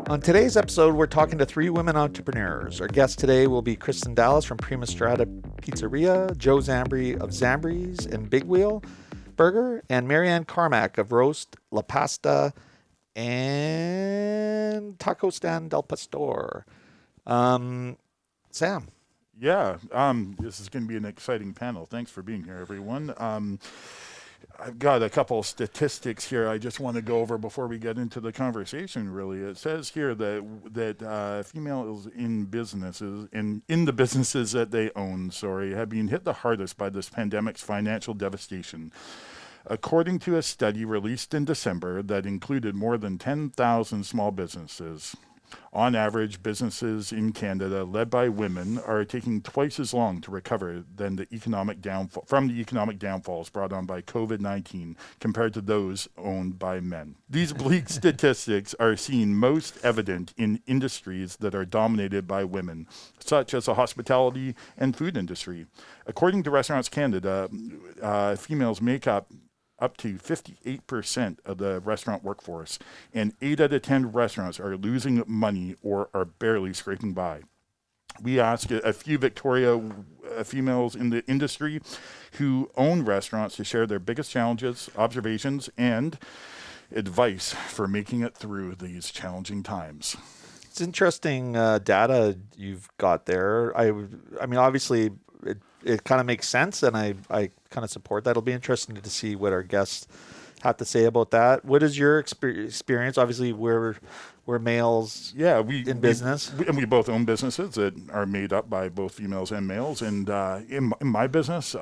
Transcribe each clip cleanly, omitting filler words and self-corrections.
On today's episode, we're talking to three women entrepreneurs. Our guest today will be Cristen Dallas from Prima Strada Pizzeria, Joe Zambri of Zambri's and Big Wheel Burger, and Maryanne Carmack of Roast, La Pasta, and Taco Stand Del Pastor. Sam. Yeah, this is going to be an exciting panel. Thanks for being here, everyone. I've got a couple of statistics here I just want to go over before we get into the conversation, really. It says here that females in businesses, in the businesses that they own, have been hit the hardest by this pandemic's financial devastation. According to a study released in December that included more than 10,000 small businesses, on average, businesses in Canada led by women are taking twice as long to recover than the economic downfalls brought on by COVID-19 compared to those owned by men. These bleak statistics are seen most evident in industries that are dominated by women, such as the hospitality and food industry. According to Restaurants Canada, females make up to 58% of the restaurant workforce, and 8 out of 10 restaurants are losing money or are barely scraping by. We asked a few Victoria females in the industry who own restaurants to share their biggest challenges, observations, and advice for making it through these challenging times. It's interesting data you've got there. I mean, obviously, it kind of makes sense, and I kind of support that. It'll be interesting to see what our guests have to say about that. What is your experience? Obviously, we're males. Yeah, in business, we both own businesses that are made up by both females and males. And in my business,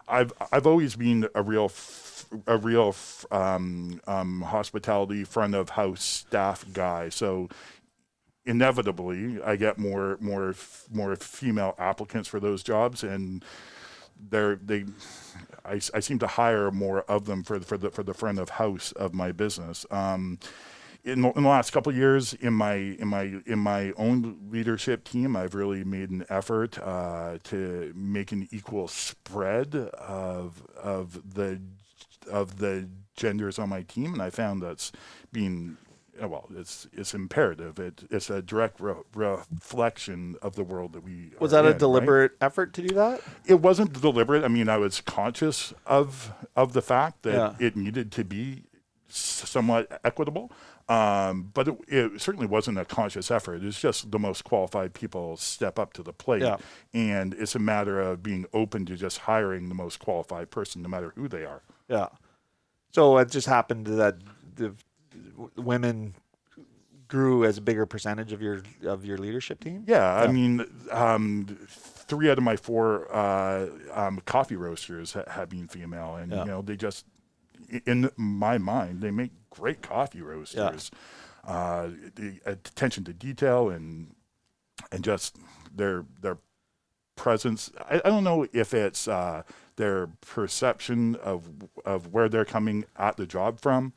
I've always been a real hospitality front of house staff guy. So inevitably, I get more female applicants for those jobs, and I seem to hire more of them for the front of house of my business. In the last couple of years, in my own leadership team, I've really made an effort to make an equal spread of the genders on my team, and I found that's been. Well, it's imperative. It's a direct reflection of the world that we was that a deliberate effort to do that? It wasn't deliberate. I mean, I was conscious of the fact that it needed to be somewhat equitable, but it certainly wasn't a conscious effort. It's just the most qualified people step up to the plate, and it's a matter of being open to just hiring the most qualified person, no matter who they are. Yeah. So it just happened that the women grew as a bigger percentage of your leadership team? Yeah. I mean, 3 out of my 4 coffee roasters have been female, and they just, in my mind, they make great coffee roasters. The attention to detail and just their presence. I don't know if it's their perception of where they're coming at the job from.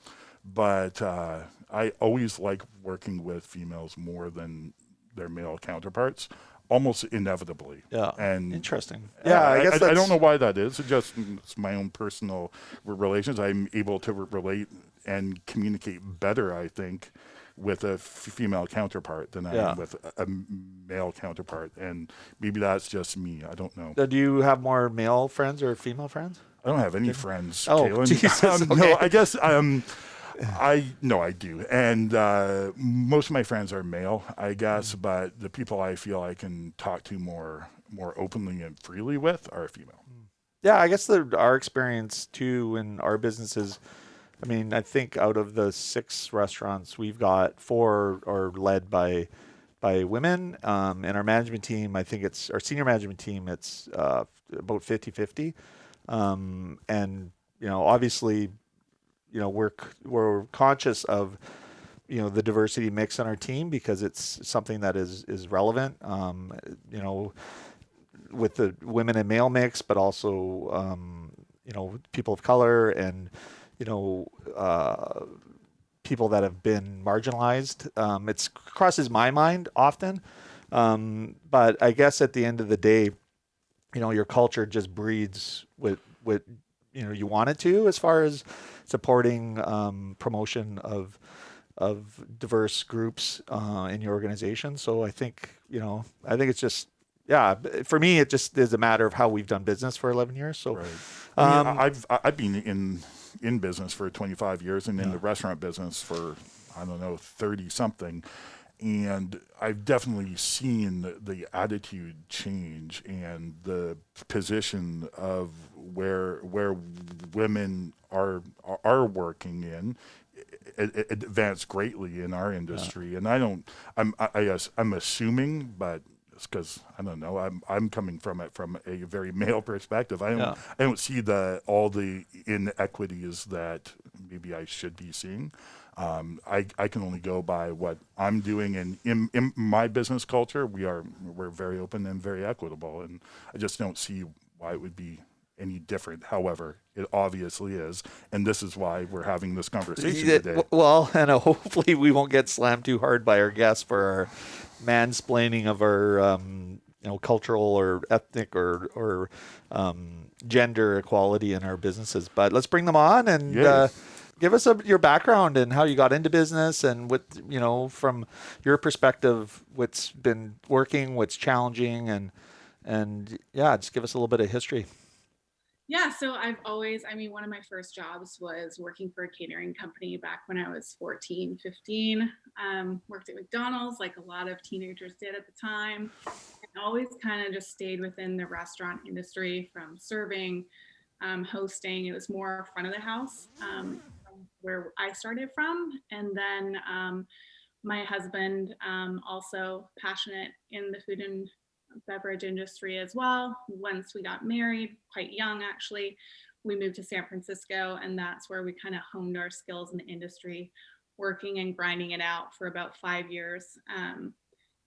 But I always like working with females more than their male counterparts, almost inevitably. Yeah, and interesting. Yeah, I guess I don't know why that is. It's my own personal relations. I'm able to relate and communicate better, I think, with a female counterpart than I am with a male counterpart. And maybe that's just me. I don't know. Do you have more male friends or female friends? I don't have any friends, Oh, Caitlin. Jesus. Okay. No, I guess... I do, and most of my friends are male, I guess, but the people I feel I can talk to more openly and freely with are female. Yeah, I guess our experience too in our businesses. I mean, I think out of the 6 restaurants we've got, 4 are led by women, and our management team. I think it's our senior management team. It's about 50-50, and obviously. We're conscious of the diversity mix on our team because it's something that is relevant with the women and male mix, but also people of color and people that have been marginalized. It crosses my mind often, but I guess at the end of the day, your culture just breeds what you want it to as far as supporting promotion of of diverse groups in your organization. So I think it's just, yeah, for me, it just is a matter of how we've done business for 11 years. So, Right. I mean, um, I've been in business for 25 years and in yeah, the restaurant business for, I don't know, 30 something. And I've definitely seen the attitude change and the position of where women are working in advanced greatly in our yeah, industry. And I guess I'm assuming, but it's because I don't know. I'm coming from it from a very male perspective. yeah. I don't see all the inequities that maybe I should be seeing. I can only go by what I'm doing, and in my business culture, we're very open and very equitable, and I just don't see why it would be any different. However, it obviously is, and this is why we're having this conversation today. Well, and hopefully we won't get slammed too hard by our guests for our mansplaining of our cultural or ethnic or gender equality in our businesses. But let's bring them on and Yay. give us your background and how you got into business and what from your perspective, what's been working, what's challenging, and yeah, just give us a little bit of history. Yeah, so I've always, I mean, one of my first jobs was working for a catering company back when I was 14, 15. Worked at McDonald's like a lot of teenagers did at the time. And always kind of just stayed within the restaurant industry from serving, hosting. It was more front of the house where I started from. And then my husband, also passionate in the food and beverage industry as well. Once we got married, quite young actually, we moved to San Francisco, and that's where we kind of honed our skills in the industry, working and grinding it out for about 5 years,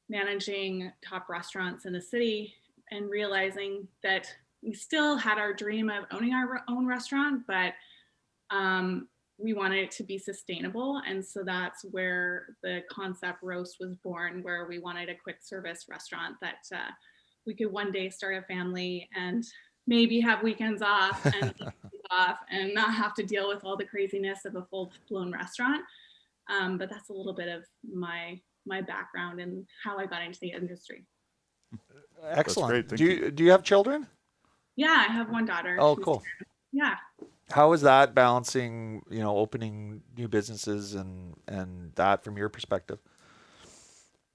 managing top restaurants in the city, and realizing that we still had our dream of owning our own restaurant, but we wanted it to be sustainable. And so that's where the concept Roast was born, where we wanted a quick service restaurant that we could one day start a family and maybe have weekends off and off and not have to deal with all the craziness of a full-blown restaurant. But that's a little bit of my background and how I got into the industry. Excellent. That's great. Do you have children? Yeah, I have one daughter. Oh, cool. Yeah. How is that balancing, opening new businesses and that from your perspective?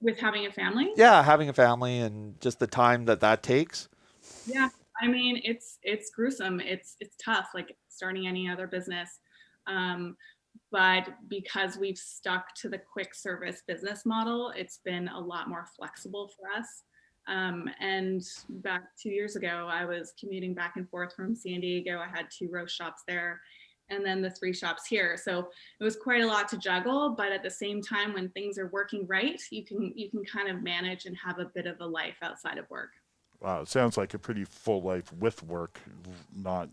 With having a family? Yeah, having a family and just the time that takes. Yeah, I mean, it's gruesome. It's tough, like starting any other business. But because we've stuck to the quick service business model, it's been a lot more flexible for us. And back 2 years ago, I was commuting back and forth from San Diego. I had 2 roast shops there and then the 3 shops here. So it was quite a lot to juggle, but at the same time, when things are working right, you can kind of manage and have a bit of a life outside of work. Wow, it sounds like a pretty full life with work, not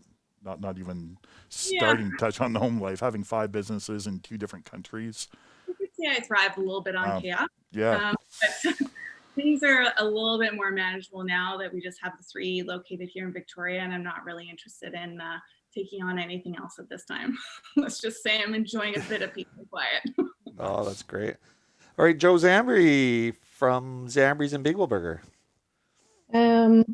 even Yeah, starting to touch on the home life, having 5 businesses in 2 different countries. I could say I thrived a little bit on chaos. Yeah. But things are a little bit more manageable now that we just have the 3 located here in Victoria, and I'm not really interested in taking on anything else at this time. Let's just say I'm enjoying a bit of peace and quiet. Oh, that's great. All right, Joe Zambri from Zambri's in Big Wilburger. Um,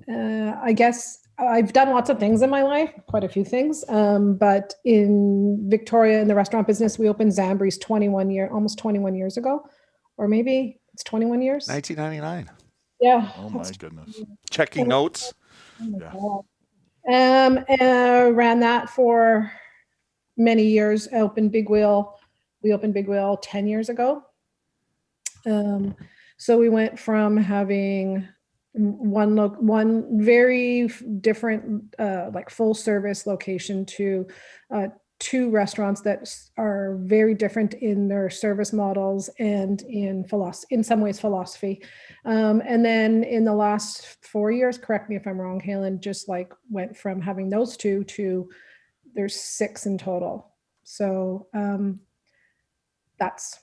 I guess I've done lots of things in my life, quite a few things. But in Victoria, in the restaurant business, we opened Zambri's almost 21 years ago, or maybe it's 21 years. 1999. Yeah. Oh my goodness. Checking notes. Oh my Yeah. God. Ran that for many years. We opened Big Wheel 10 years ago. So we went from having one very different, like full service location to 2 restaurants that are very different in their service models and in some ways philosophy. And then in the last 4 years, correct me if I'm wrong, Halen, just like went from having those 2 to there's 6 in total. So that's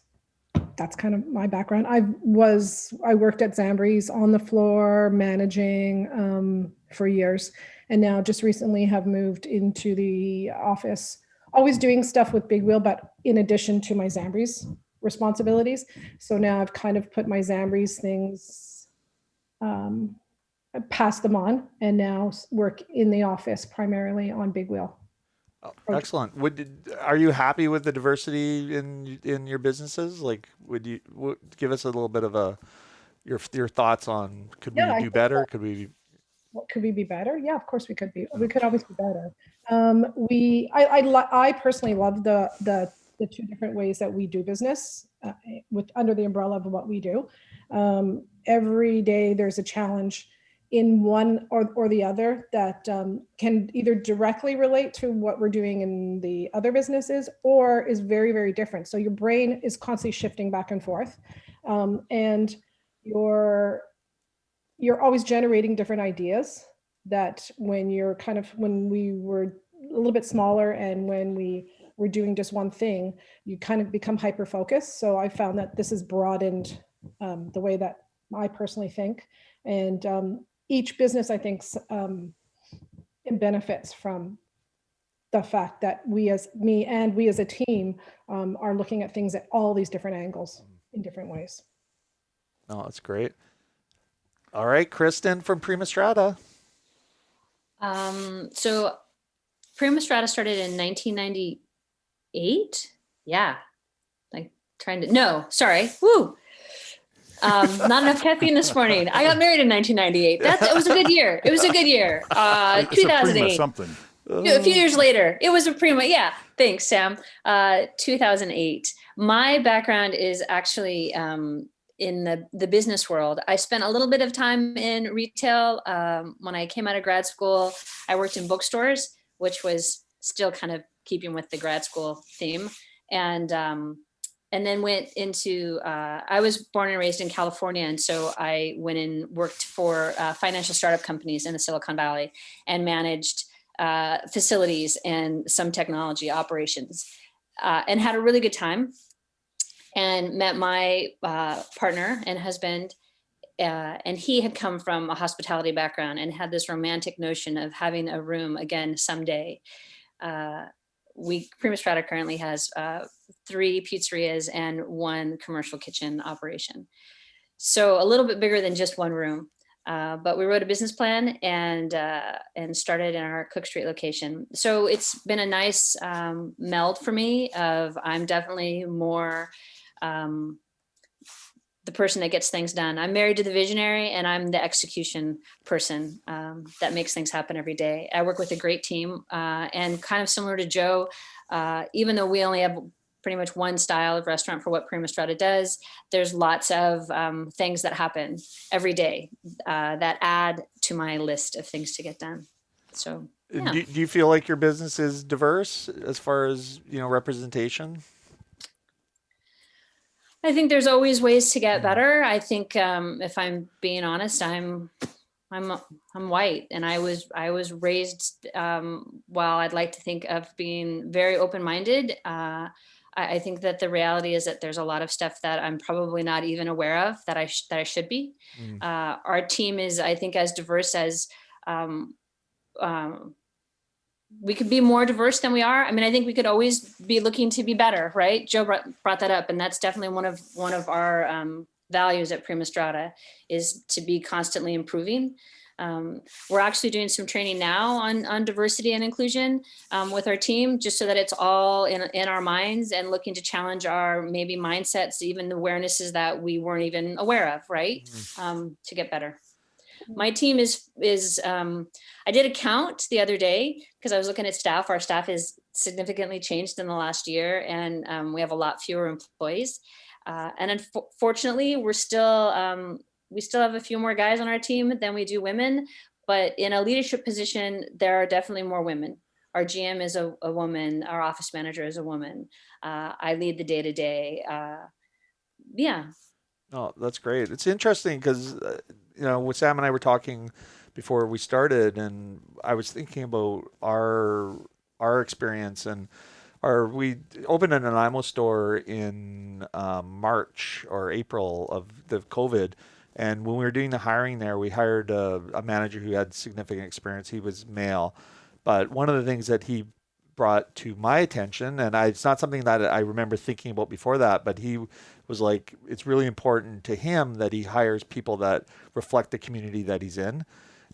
kind of my background. I worked at Zambri's on the floor managing for years, and now just recently have moved into the office always doing stuff with Big Wheel, but in addition to my Zambri's responsibilities. So now I've kind of put my Zambri's things, I passed them on, and now work in the office primarily on Big Wheel. Oh, excellent. Are you happy with the diversity in your businesses? Like, give us a little bit of your thoughts on, could Yeah, we I do think better? Could we? what could we be better? Yeah, of course we could be. We could always be better. I personally love the two different ways that we do business with under the umbrella of what we do. Every day there's a challenge in one or the other that can either directly relate to what we're doing in the other businesses or is very, very different. So your brain is constantly shifting back and forth, and you're always generating different ideas that when we were a little bit smaller and when we were doing just one thing, you kind of become hyper focused. So I found that this has broadened the way that I personally think. And each business, I think, it benefits from the fact that we as a team are looking at things at all these different angles in different ways. Oh, that's great. All right, Cristen from Prima Strada. So Prima Strada started in 1998. Yeah. No, sorry. Woo. Not enough caffeine this morning. I got married in 1998. It was a good year. It was a good year. It's a Prima 2008. something. A few years later, it was a Prima. Yeah. Thanks, Sam. 2008. My background is actually in the business world. I spent a little bit of time in retail. When I came out of grad school, I worked in bookstores, which was still kind of keeping with the grad school theme. And then went into, I was born and raised in California. And so I went and worked for financial startup companies in the Silicon Valley and managed facilities and some technology operations, and had a really good time, and met my partner and husband. And he had come from a hospitality background and had this romantic notion of having a room again someday. Prima Strada currently has 3 pizzerias and 1 commercial kitchen operation. So a little bit bigger than just one room. But we wrote a business plan and started in our Cook Street location. So it's been a nice meld for me of I'm definitely more the person that gets things done. I'm married to the visionary and I'm the execution person that makes things happen every day. I work with a great team and kind of similar to Joe, even though we only have pretty much one style of restaurant for what Prima Strada does, there's lots of things that happen every day that add to my list of things to get done. So, yeah. Do you feel like your business is diverse as far as, representation? I think there's always ways to get better. I think if I'm being honest, I'm white, and I was raised while I'd like to think of being very open-minded. I think that the reality is that there's a lot of stuff that I'm probably not even aware of that I should be. Our team is, I think, as diverse as we could be more diverse than we are. I mean, I think we could always be looking to be better, right? Joe brought that up, and that's definitely one of our values at Prima Strada is to be constantly improving. We're actually doing some training now on diversity and inclusion with our team, just so that it's all in our minds and looking to challenge our maybe mindsets, even the awarenesses that we weren't even aware of, right? To get better. My team is I did a count the other day because I was looking at staff. Our staff has significantly changed in the last year, and we have a lot fewer employees. And unfortunately, we still have a few more guys on our team than we do women, but in a leadership position, there are definitely more women. Our GM is a woman. Our office manager is a woman. I lead the day-to-day. Yeah. Oh, that's great. It's interesting because, when Sam and I were talking before we started, and I was thinking about our experience, and we opened an Nanaimo store in March or April of the COVID. And when we were doing the hiring there, we hired a manager who had significant experience. He was male. But one of the things that he brought to my attention, and it's not something that I remember thinking about before that, but he was like, it's really important to him that he hires people that reflect the community that he's in.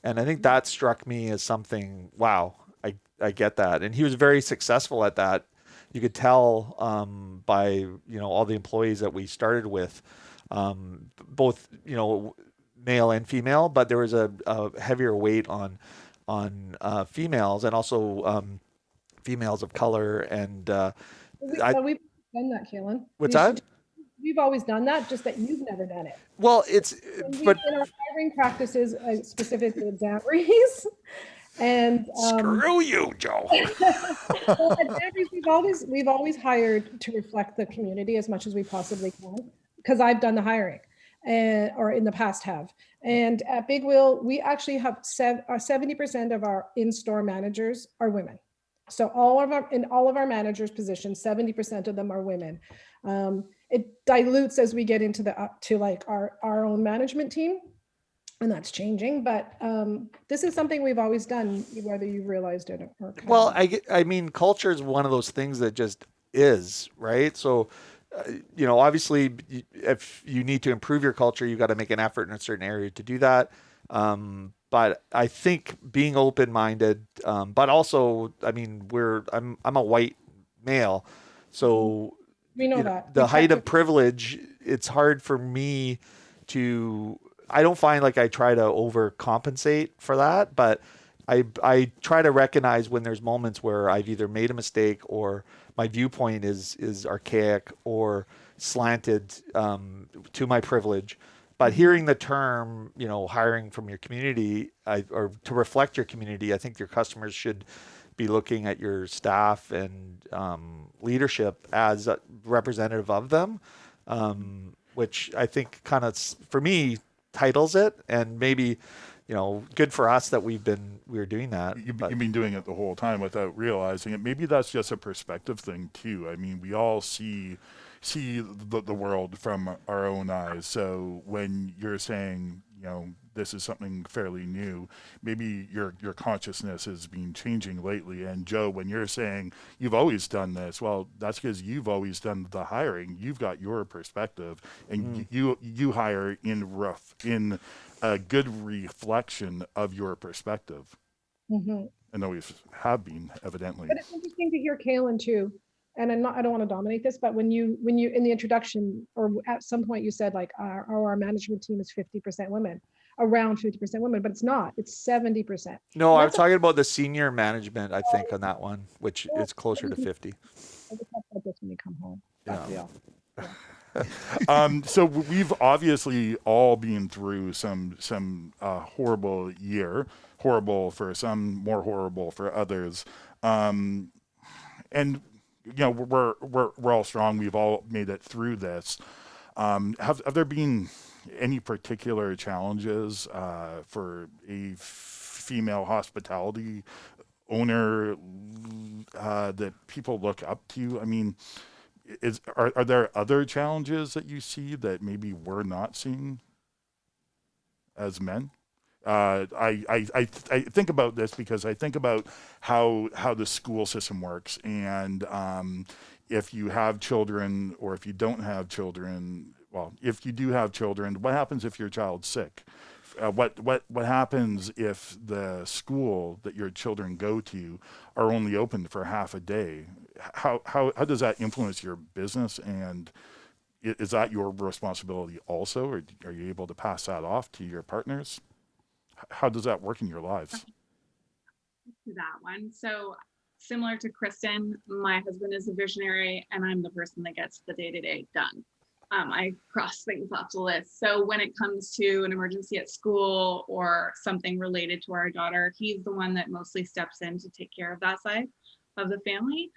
And I think that struck me as something, wow, I get that. And he was very successful at that. You could tell by, all the employees that we started with, both, male and female, but there was a heavier weight on females, and also females of color. And So we've done that, Kaylin. what's that? We've always done that, just that you've never done it. Well, but In our hiring practices, specifically at Zambris, and screw you, Joe. well, at Zambris, we've always hired to reflect the community as much as we possibly can, because I've done the hiring, or in the past have. And at Big Wheel, we actually have 70% of our in-store managers are women. So all of our managers' positions, 70% of them are women. It dilutes as we get into our own management team, and that's changing. But this is something we've always done, whether you realized it or not. Well, I mean, culture is one of those things that just is, right? So, obviously, if you need to improve your culture, you got to make an effort in a certain area to do that. But I think being open-minded, but also, I mean, I'm a white male, so we know that the height of privilege, it's hard for me to. I don't find like I try to overcompensate for that, but I try to recognize when there's moments where I've either made a mistake or my viewpoint is archaic or slanted to my privilege. But hearing the term, hiring from your community, or to reflect your community, I think your customers should be looking at your staff and leadership as a representative of them, which I think kind of, for me, titles it. And maybe, good for us that we're doing that. You've been doing it the whole time without realizing it. Maybe that's just a perspective thing too. I mean, we all see the world from our own eyes. So when you're saying, this is something fairly new, maybe your consciousness has been changing lately. And Joe, when you're saying you've always done this, well, that's because you've always done the hiring. You've got your perspective, and you hire in a good reflection of your perspective. Mm-hmm. And always have been, evidently. But it's interesting to hear Kaylin too. And I don't want to dominate this, but when you in the introduction, or at some point you said like our management team is 50% women, around 50% women, but it's not. It's 70%. No, I'm talking about the senior management, I think, on that one, which is closer to 50. I'll talk about this when we come home. Yeah. So we've obviously all been through some horrible year, horrible for some, more horrible for others, and we're all strong. We've all made it through this. Have there been any particular challenges for a female hospitality owner that people look up to? I mean, are there other challenges that you see that maybe we're not seeing as men? I think about this because I think about how the school system works, and if you have children or if you don't have children. Well, if you do have children, what happens if your child's sick? What happens if the school that your children go to are only open for half a day? How does that influence your business, and is that your responsibility also, or are you able to pass that off to your partners? How does that work in your lives? That one. So similar to Cristen, my husband is a visionary and I'm the person that gets the day-to-day done. I cross things off the list. So when it comes to an emergency at school or something related to our daughter, he's the one that mostly steps in to take care of that side of the family,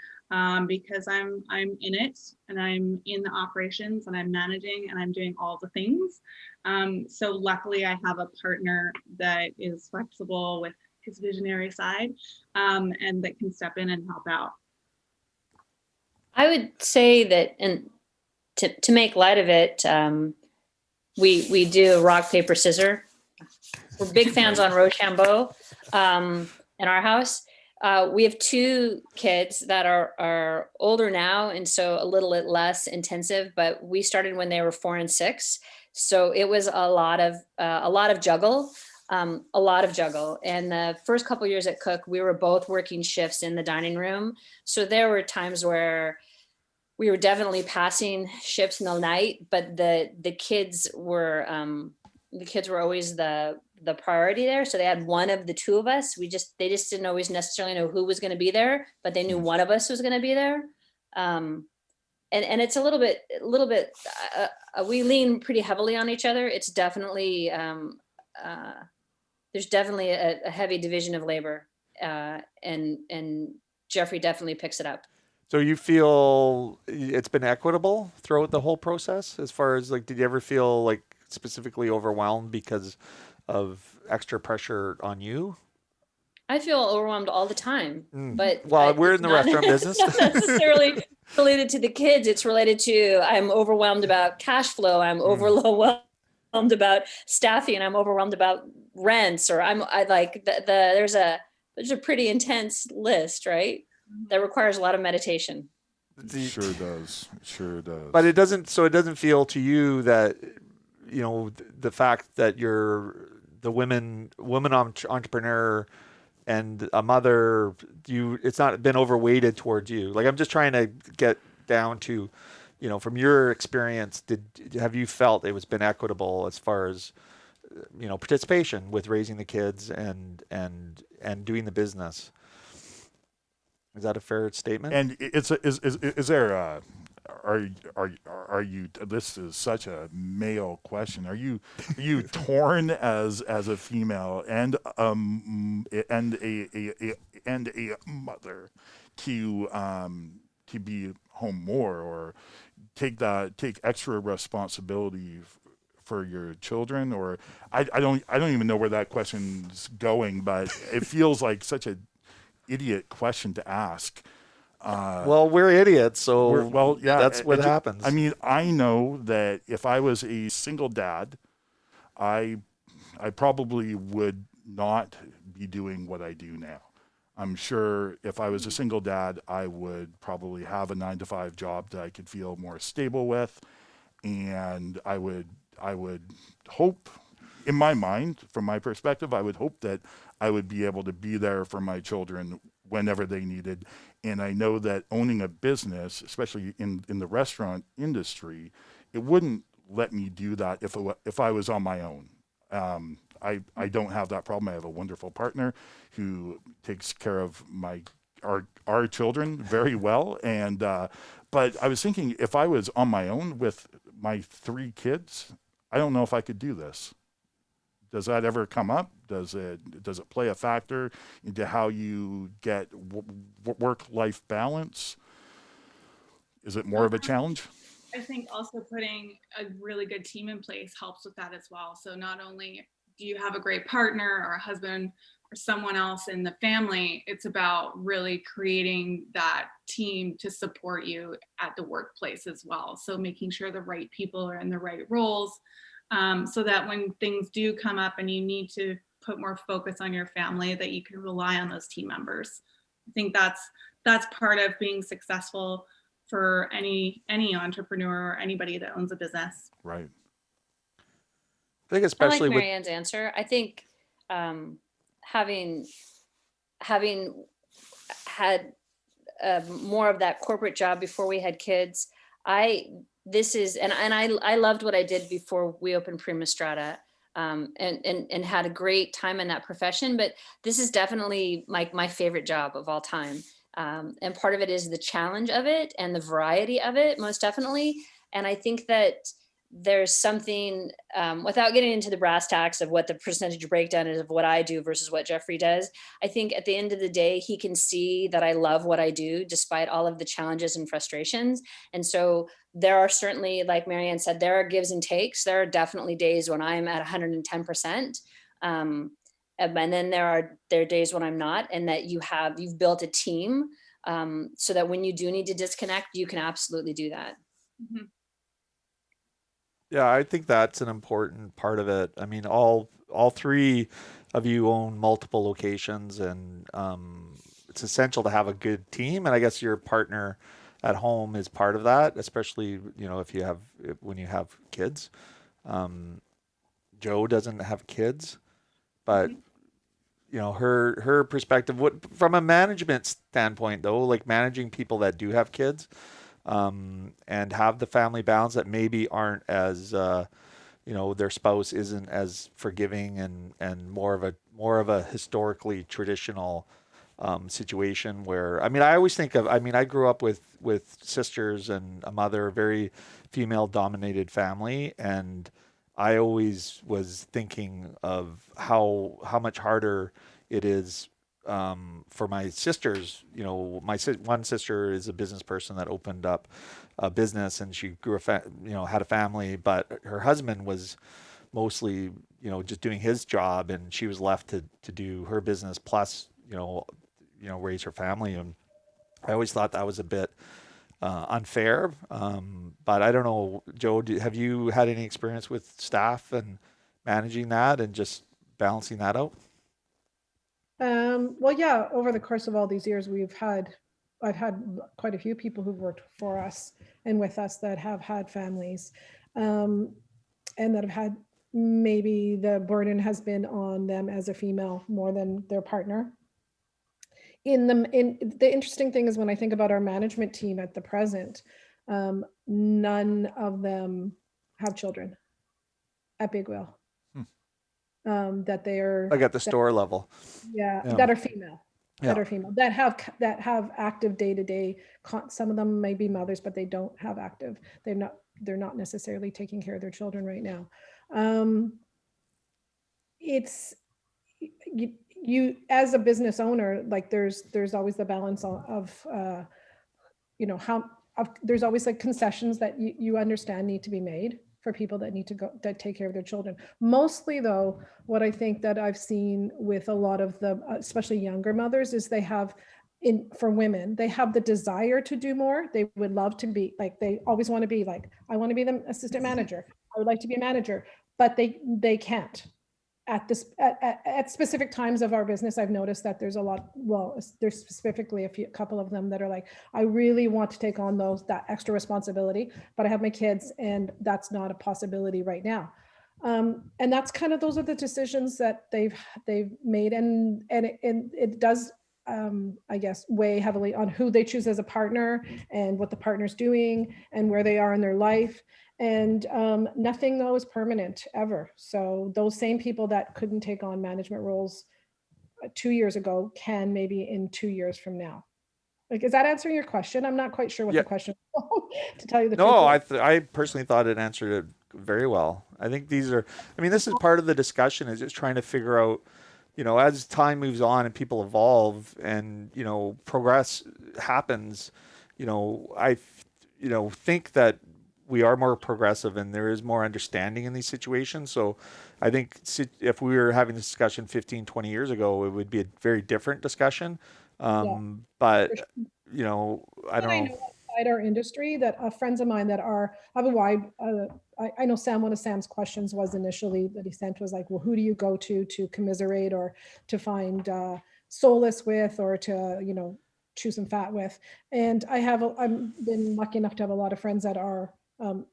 because I'm in it and I'm in the operations and I'm managing and I'm doing all the things. So luckily I have a partner that is flexible with his visionary side, and that can step in and help out. I would say that, and to make light of it, we do rock, paper, scissors. We're big fans on Rochambeau in our house. We have two kids that are older now, and so a little bit less intensive, but we started when they were 4 and 6. So it was a lot of juggle, a lot of juggle. And the first couple years at Cook, we were both working shifts in the dining room. So there were times where we were definitely passing shifts in the night, but the kids were always the priority there. So they had one of the two of us. They just didn't always necessarily know who was going to be there, but they knew one of us was going to be there. And it's a little bit, we lean pretty heavily on each other. It's definitely, there's definitely a heavy division of labor, and Jeffrey definitely picks it up. So you feel it's been equitable throughout the whole process, as far as like, did you ever feel like specifically overwhelmed because of extra pressure on you? I feel overwhelmed all the time, but we're in the restaurant business. It's not necessarily related to the kids. It's related to, I'm overwhelmed about cash flow. I'm overwhelmed about staffing, and I'm overwhelmed about rents, or there's a pretty intense list, right? That requires a lot of meditation. It sure does. It sure does. But it doesn't feel to you that, you know, the fact that you're the woman entrepreneur and a mother, it's not been overweighted towards you. Like, I'm just trying to get down to, you know, from your experience, have you felt it was been equitable as far as, you know, participation with raising the kids and doing the business? Is that a fair statement? And is there are you, this is such a male question, are you torn as a female and a mother to be home more, or take extra responsibility for your children? Or I don't even know where that question's going, but it feels like such a idiot question to ask. Well, we're idiots, so yeah, that's what happens. I mean, I know that if I was a single dad, I probably would not be doing what I do now. I'm sure if I was a single dad, I would probably have a 9-to-5 job that I could feel more stable with, and I would hope, in my mind, from my perspective, I would hope that I would be able to be there for my children whenever they needed. And I know that owning a business, especially in the restaurant industry, it wouldn't let me do that if I was on my own. I don't have that problem. I have a wonderful partner who takes care of our children very well. And but I was thinking, if I was on my own with my 3 kids, I don't know if I could do this. Does that ever come up? Does it play a factor into how you get work-life balance? Is it more of a challenge? I think also putting a really good team in place helps with that as well. So not only do you have a great partner or a husband or someone else in the family, it's about really creating that team to support you at the workplace as well. So making sure the right people are in the right roles, so that when things do come up and you need to put more focus on your family, that you can rely on those team members. I think that's part of being successful for any entrepreneur or anybody that owns a business. Right. I think especially I like Maryanne's answer. I think having had more of that corporate job before we had kids, I loved what I did before we opened Prima Strada, and had a great time in that profession. But this is definitely like my favorite job of all time. And part of it is the challenge of it and the variety of it, most definitely. And I think that there's something, without getting into the brass tacks of what the percentage breakdown is of what I do versus what Jeffrey does, I think at the end of the day, he can see that I love what I do despite all of the challenges and frustrations. And so there are certainly, like Maryanne said, there are gives and takes. There are definitely days when I'm at 110%. And then there are days when I'm not, and that you've built a team, so that when you do need to disconnect, you can absolutely do that. Mm-hmm. Yeah, I think that's an important part of it. I mean, all 3 of you own multiple locations, and it's essential to have a good team, and I guess your partner at home is part of that, especially if you have when you have kids. Um, Joe doesn't have kids, but her perspective, what from a management standpoint though, like managing people that do have kids, and have the family balance that maybe aren't as their spouse isn't as forgiving and more of a historically traditional situation where I always think of I grew up with sisters and a mother, very female dominated family, and I always was thinking of how much harder it is for my sisters. One sister is a business person that opened up a business, and she had a family, but her husband was mostly just doing his job, and she was left to do her business plus raise her family. And I always thought that was a bit unfair. But I don't know, Joe, have you had any experience with staff and managing that and just balancing that out? Well, yeah, over the course of all these years, I've had quite a few people who've worked for us and with us that have had families, and that have had, maybe the burden has been on them as a female more than their partner. In the interesting thing is, when I think about our management team at the present, none of them have children at Big Wheel. That they are Like at the store level. Yeah, Yeah. that are female. Yeah. That are female, that have active day-to-day. Some of them may be mothers, but they don't have active. They're not necessarily taking care of their children right now. It's you as a business owner, like there's always the balance of there's always like concessions that you understand need to be made for people that need to go that take care of their children. Mostly though, what I think that I've seen with a lot of the especially younger mothers is for women, they have the desire to do more. They would love to be like, they always want to be like, I want to be the assistant manager, I would like to be a manager, but they can't. At specific times of our business, I've noticed that there's there's specifically a couple of them that are like, I really want to take on that extra responsibility, but I have my kids and that's not a possibility right now. And that's kind of, those are the decisions that they've made, and it does I guess weigh heavily on who they choose as a partner and what the partner's doing and where they are in their life. And nothing though is permanent ever. So those same people that couldn't take on management roles 2 years ago can maybe in 2 years from now. Like, is that answering your question? I'm not quite sure what the question was, to tell you the truth. No, I personally thought it answered it very well. I think this is part of the discussion, is just trying to figure out, as time moves on and people evolve and, progress happens, I think that we are more progressive and there is more understanding in these situations. So I think if we were having this discussion 15, 20 years ago, it would be a very different discussion. But, I don't know. Outside our industry, that friends of mine that have a wide, I know one of Sam's questions was initially that he sent was like, well, who do you go to commiserate or to find solace with, or to, chew some fat with? And I've been lucky enough to have a lot of friends that are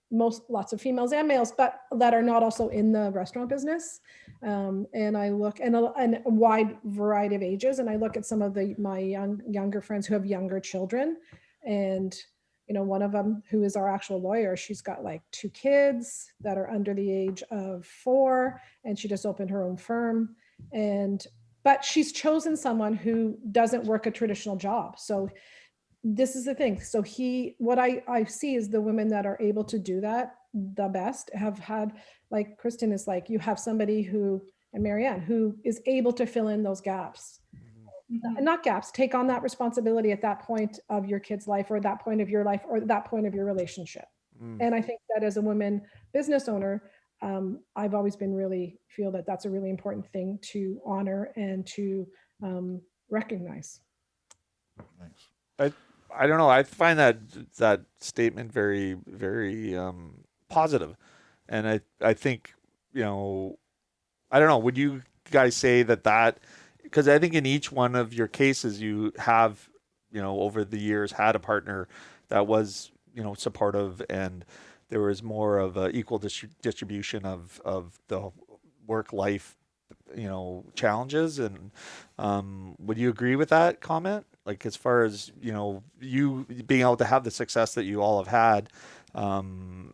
lots of females and males, but that are not also in the restaurant business. And I look and a wide variety of ages, and I look at some of my younger friends who have younger children, and one of them, who is our actual lawyer, she's got like 2 kids that are under the age of 4, and she just opened her own firm. But she's chosen someone who doesn't work a traditional job. So this is the thing. So what I see is the women that are able to do that the best have had, like Cristen is like, you have somebody and Maryanne, who is able to fill in those gaps. Not gaps, take on that responsibility at that point of your kid's life, or that point of your life, or that point of your relationship. And I think that as a woman business owner, I've always feel that that's a really important thing to honor and to recognize. Nice. I don't know. I find that statement very, very positive, and I think I don't know. Would you guys say that because I think in each one of your cases, you have, over the years had a partner that was, supportive, and there was more of a equal distribution of the work life, challenges. And would you agree with that comment? Like, as far as, you being able to have the success that you all have had,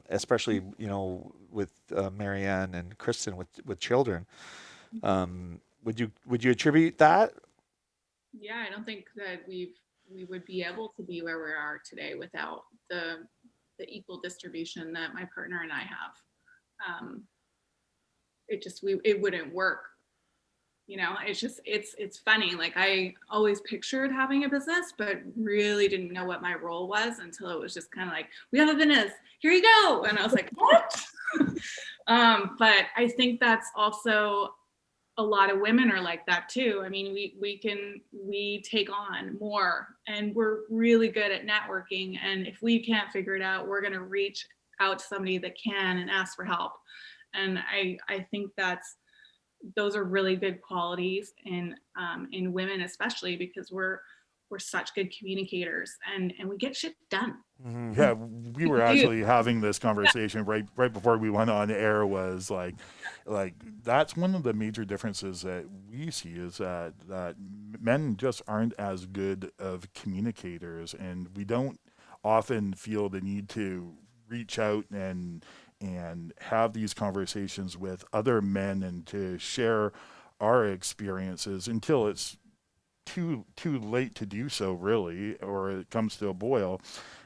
especially, with Maryanne and Cristen with children. Would you attribute that? Yeah, I don't think that we would be able to be where we are today without the equal distribution that my partner and I have. It wouldn't work. It's funny. Like, I always pictured having a business, but really didn't know what my role was until it was just kind of like, we have a business, here you go. And I was like, what? But I think that's also, a lot of women are like that too. I mean, we take on more, and we're really good at networking. And if we can't figure it out, we're going to reach out to somebody that can and ask for help. And I think those are really good qualities in women, especially because we're such good communicators, and we get shit done. Mm-hmm. Yeah, we were actually having this conversation right before we went on air. Was like that's one of the major differences that we see, is that men just aren't as good of communicators, and we don't often feel the need to reach out and have these conversations with other men and to share our experiences until it's too late to do so, really, or it comes to a boil.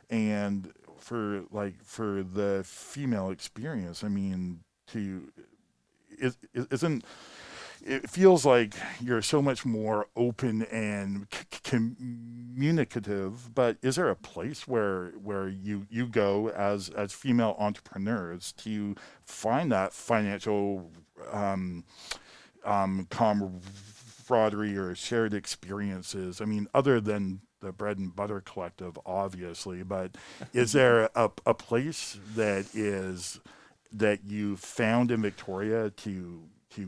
And for the female experience, I mean, isn't it feels like you're so much more open and communicative, but is there a place where you go as female entrepreneurs to find that financial camaraderie or shared experiences? I mean, other than the bread and butter collective, obviously, but is there a place that you found in Victoria to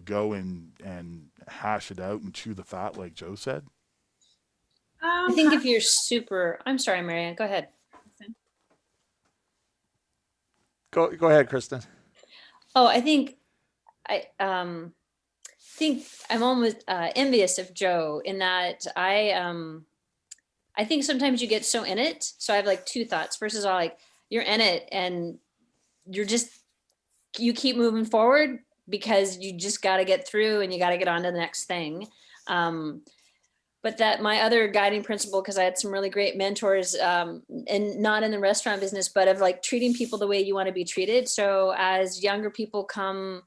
go and hash it out and chew the fat, like Joe said? I think if you're I'm sorry, Maryanne, go ahead. Go ahead, Cristen. Oh, I think I'm almost envious of Joe in that I think sometimes you get so in it. So I have like two thoughts. First is all like, you're in it and you keep moving forward because you just got to get through and you got to get on to the next thing. But that my other guiding principle, because I had some really great mentors, and not in the restaurant business, but of like treating people the way you want to be treated. So as younger people come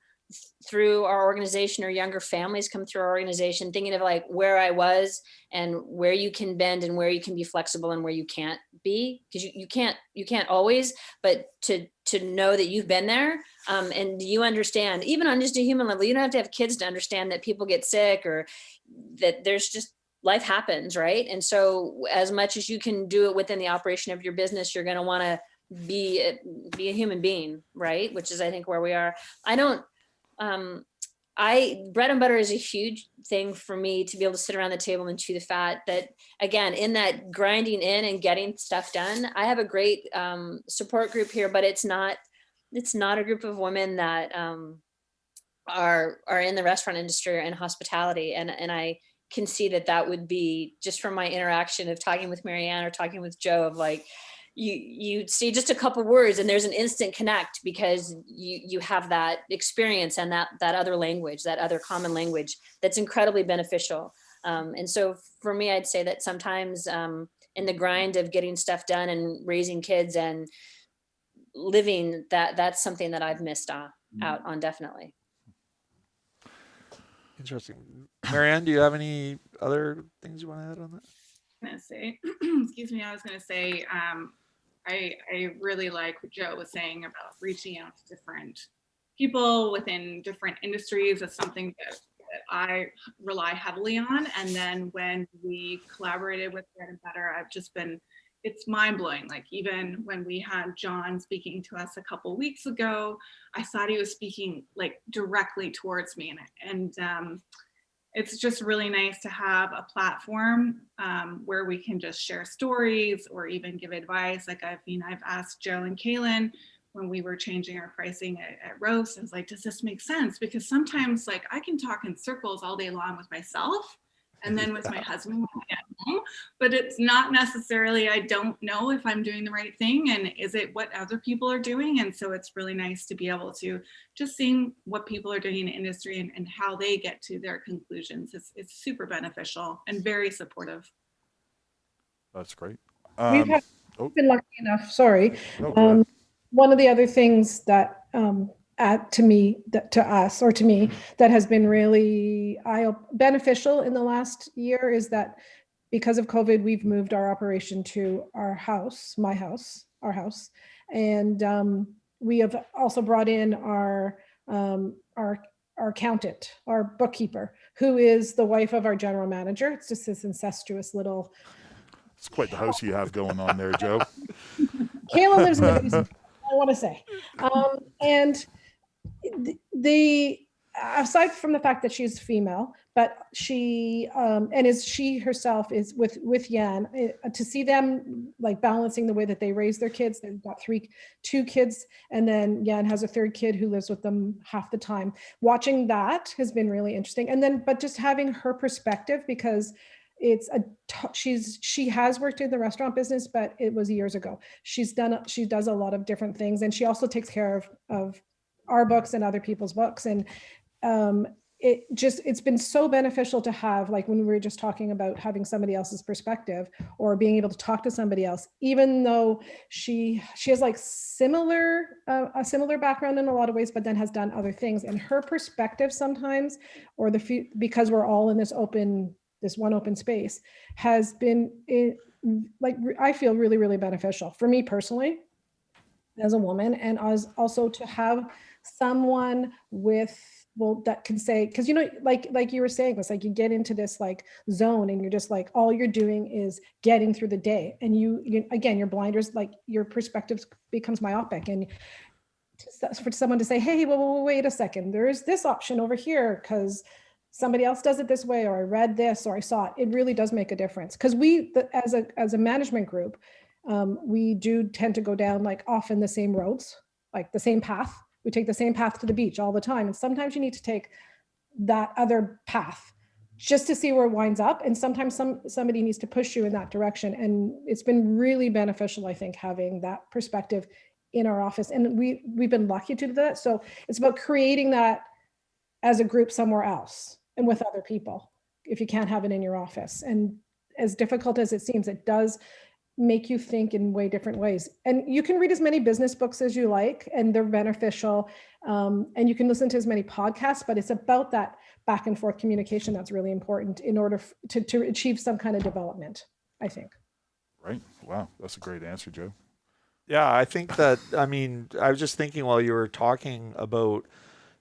through our organization, or younger families come through our organization, thinking of like where I was and where you can bend and where you can be flexible and where you can't be, because you can't always, but to know that you've been there, and you understand, even on just a human level. You don't have to have kids to understand that people get sick, or that there's just, life happens, right? And so as much as you can do it within the operation of your business, you're going to want to be a human being, right? Which is, I think, where we are. Bread and butter is a huge thing for me, to be able to sit around the table and chew the fat. That, again, in that grinding in and getting stuff done, I have a great support group here, but it's not a group of women that are in the restaurant industry or in hospitality. And I can see that would be, just from my interaction of talking with Maryanne or talking with Joe, of like, you see just a couple words and there's an instant connect, because you have that experience and that other language, that other common language that's incredibly beneficial. And so for me, I'd say that sometimes in the grind of getting stuff done and raising kids and living, that's something that I've missed out on, definitely. Interesting. Maryanne, do you have any other things you want to add on that? Excuse me, I was going to say, I really like what Joe was saying about reaching out to different people within different industries. Is something that I rely heavily on. And then when we collaborated with Bread and Butter, it's mind blowing. Like, even when we had John speaking to us a couple weeks ago, I thought he was speaking like directly towards me. And it's just really nice to have a platform where we can just share stories or even give advice. Like I've asked Joe and Kaylin when we were changing our pricing at Roast, I was like, does this make sense? Because sometimes like I can talk in circles all day long with myself and then with my husband when I get home, but it's not necessarily, I don't know if I'm doing the right thing and is it what other people are doing? And so it's really nice to be able to just seeing what people are doing in the industry and how they get to their conclusions. It's super beneficial and very supportive. That's great. We've been lucky enough, sorry. No, go ahead. One of the other things that to me that has been really beneficial in the last year is that because of COVID, we've moved our operation to our house, our house, and we have also brought in our accountant, our bookkeeper, who is the wife of our general manager. It's just this incestuous little. It's quite the house you have going on there, Joe. Kayla lives in the basement. I want to say, and the aside from the fact that she's female, but she she herself is with Yan, to see them like balancing the way that they raise their kids. They've got two kids, and then Yan has a third kid who lives with them half the time. Watching that has been really interesting, and then but just having her perspective, because she has worked in the restaurant business, but it was years ago. She does a lot of different things, and she also takes care of our books and other people's books. And it's been so beneficial to have, like when we were just talking about having somebody else's perspective or being able to talk to somebody else, even though she has like a similar background in a lot of ways, but then has done other things. And her perspective sometimes, or because we're all in this one open space, has been I feel really, really beneficial for me personally as a woman, and as also to have someone that can say, because like you were saying, it's like you get into this like zone and you're just like all you're doing is getting through the day, and you again, your blinders, like your perspective becomes myopic, and for someone to say, hey, well, wait a second, there is this option over here because somebody else does it this way, or I read this, or I saw it. It really does make a difference, because as a management group, we do tend to go down like often the same roads, like the same path. We take the same path to the beach all the time, and sometimes you need to take that other path just to see where it winds up. And sometimes somebody needs to push you in that direction. And it's been really beneficial, I think, having that perspective in our office, and we've been lucky to do that. So it's about creating that as a group somewhere else and with other people, if you can't have it in your office. And as difficult as it seems, it does make you think in different ways. And you can read as many business books as you like, and they're beneficial. And you can listen to as many podcasts, but it's about that back and forth communication that's really important in order to achieve some kind of development, I think. Right. Wow. That's a great answer, Joe. Yeah, I think that, I mean, I was just thinking while you were talking about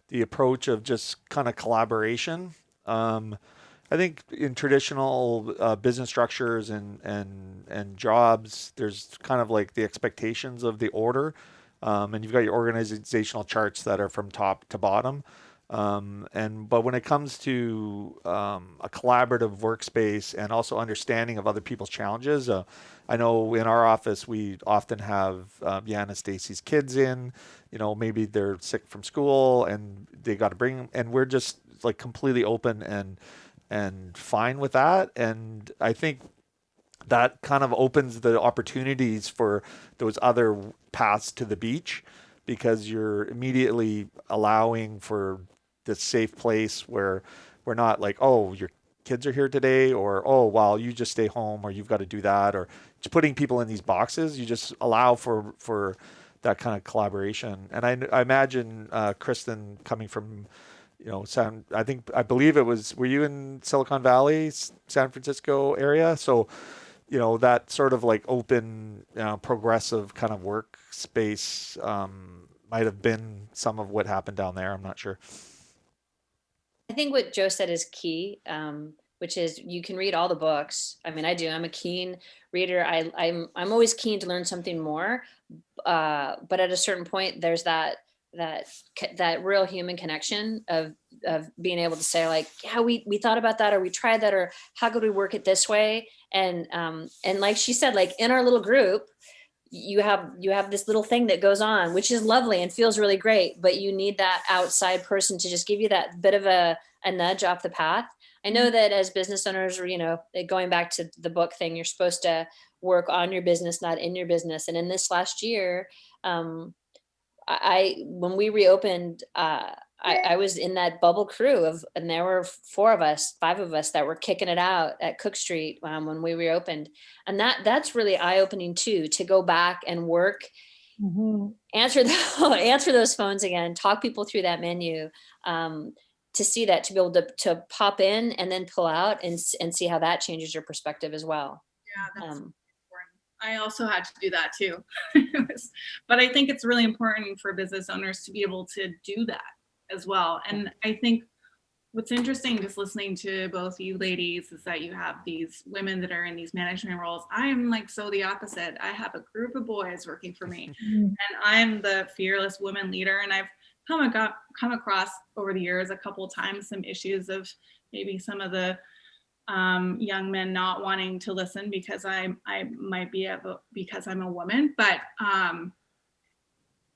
the approach of just kind of collaboration. I think in traditional business structures and jobs, there's kind of like the expectations of the order, and you've got your organizational charts that are from top to bottom. But when it comes to a collaborative workspace and also understanding of other people's challenges, I know in our office we often have Yan and Stacy's kids in. Maybe they're sick from school and they got to bring them, and we're just like completely open and fine with that. And I think that kind of opens the opportunities for those other paths to the beach, because you're immediately allowing for this safe place where we're not like, oh, your kids are here today, or oh, well, you just stay home, or you've got to do that, or just putting people in these boxes. You just allow for that kind of collaboration. And I imagine Cristen, coming from I believe it was, were you in Silicon Valley, San Francisco area? So that sort of like open, progressive kind of workspace might have been some of what happened down there. I'm not sure. I think what Joe said is key, which is you can read all the books. I mean, I do. I'm a keen reader. I'm always keen to learn something more. But at a certain point, there's that real human connection of of being able to say like, yeah, we thought about that, or we tried that, or how could we work it this way? And like she said, like in our little group, you have this little thing that goes on, which is lovely and feels really great, but you need that outside person to just give you that bit of a nudge off the path. I know that as business owners, or, going back to the book thing, you're supposed to work on your business, not in your business. And in this last year, when we reopened, I was in that bubble crew and there were 5 of us that were kicking it out at Cook Street when we reopened. And that's really eye-opening too, to go back and work, answer those phones again, talk people through that menu, to see that, to be able to pop in and then pull out and see how that changes your perspective as well. Yeah, that's important. I also had to do that too. But I think it's really important for business owners to be able to do that as well. And I think what's interesting, just listening to both you ladies, is that you have these women that are in these management roles. I'm like so the opposite. I have a group of boys working for me, and I'm the fearless woman leader. And I've come across over the years a couple of times some issues of maybe some of the young men not wanting to listen because I might be because I'm a woman, but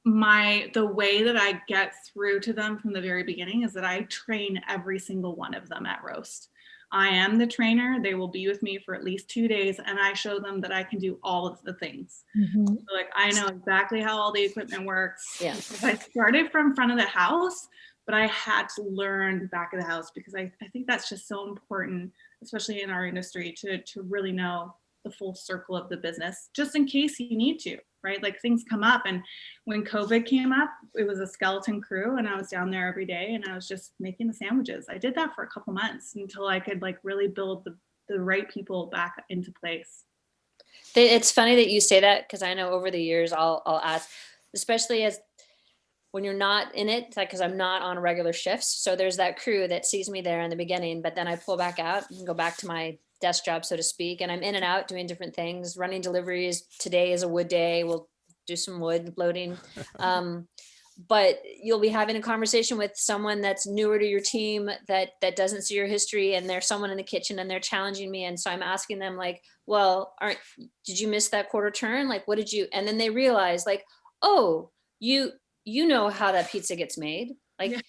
the way that I get through to them from the very beginning is that I train every single one of them at Roast. I am the trainer. They will be with me for at least 2 days, and I show them that I can do all of the things. So like I know exactly how all the equipment works. Yeah. I started from front of the house, but I had to learn the back of the house because I think that's just so important, especially in our industry, to really know the full circle of the business, just in case you need to, right? Like things come up. And when COVID came up, it was a skeleton crew and I was down there every day and I was just making the sandwiches. I did that for a couple months until I could like really build the right people back into place. It's funny that you say that, because I know over the years I'll ask, especially as when you're not in it, like, because I'm not on regular shifts. So there's that crew that sees me there in the beginning, but then I pull back out and go back to my desk job, so to speak. And I'm in and out doing different things, running deliveries. Today is a wood day. We'll do some wood loading. But you'll be having a conversation with someone that's newer to your team that doesn't see your history, and there's someone in the kitchen and they're challenging me. And so I'm asking them like, well, did you miss that quarter turn? Like, what did you, and then they realize like, oh, you know how that pizza gets made. Like,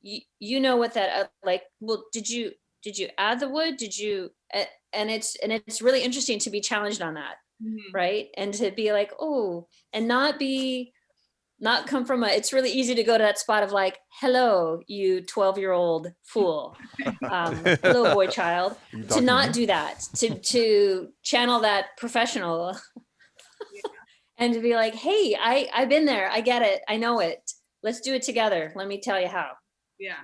you know what that, like, well, did you add the wood? Did you, and it's really interesting to be challenged on that. Right. And to be like, oh, and not come from it's really easy to go to that spot of like, hello, you 12-year-old fool. Hello, boy child. To not do that, to channel that professional and to be like, hey, I've been there. I get it. I know it. Let's do it together. Let me tell you how. Yeah.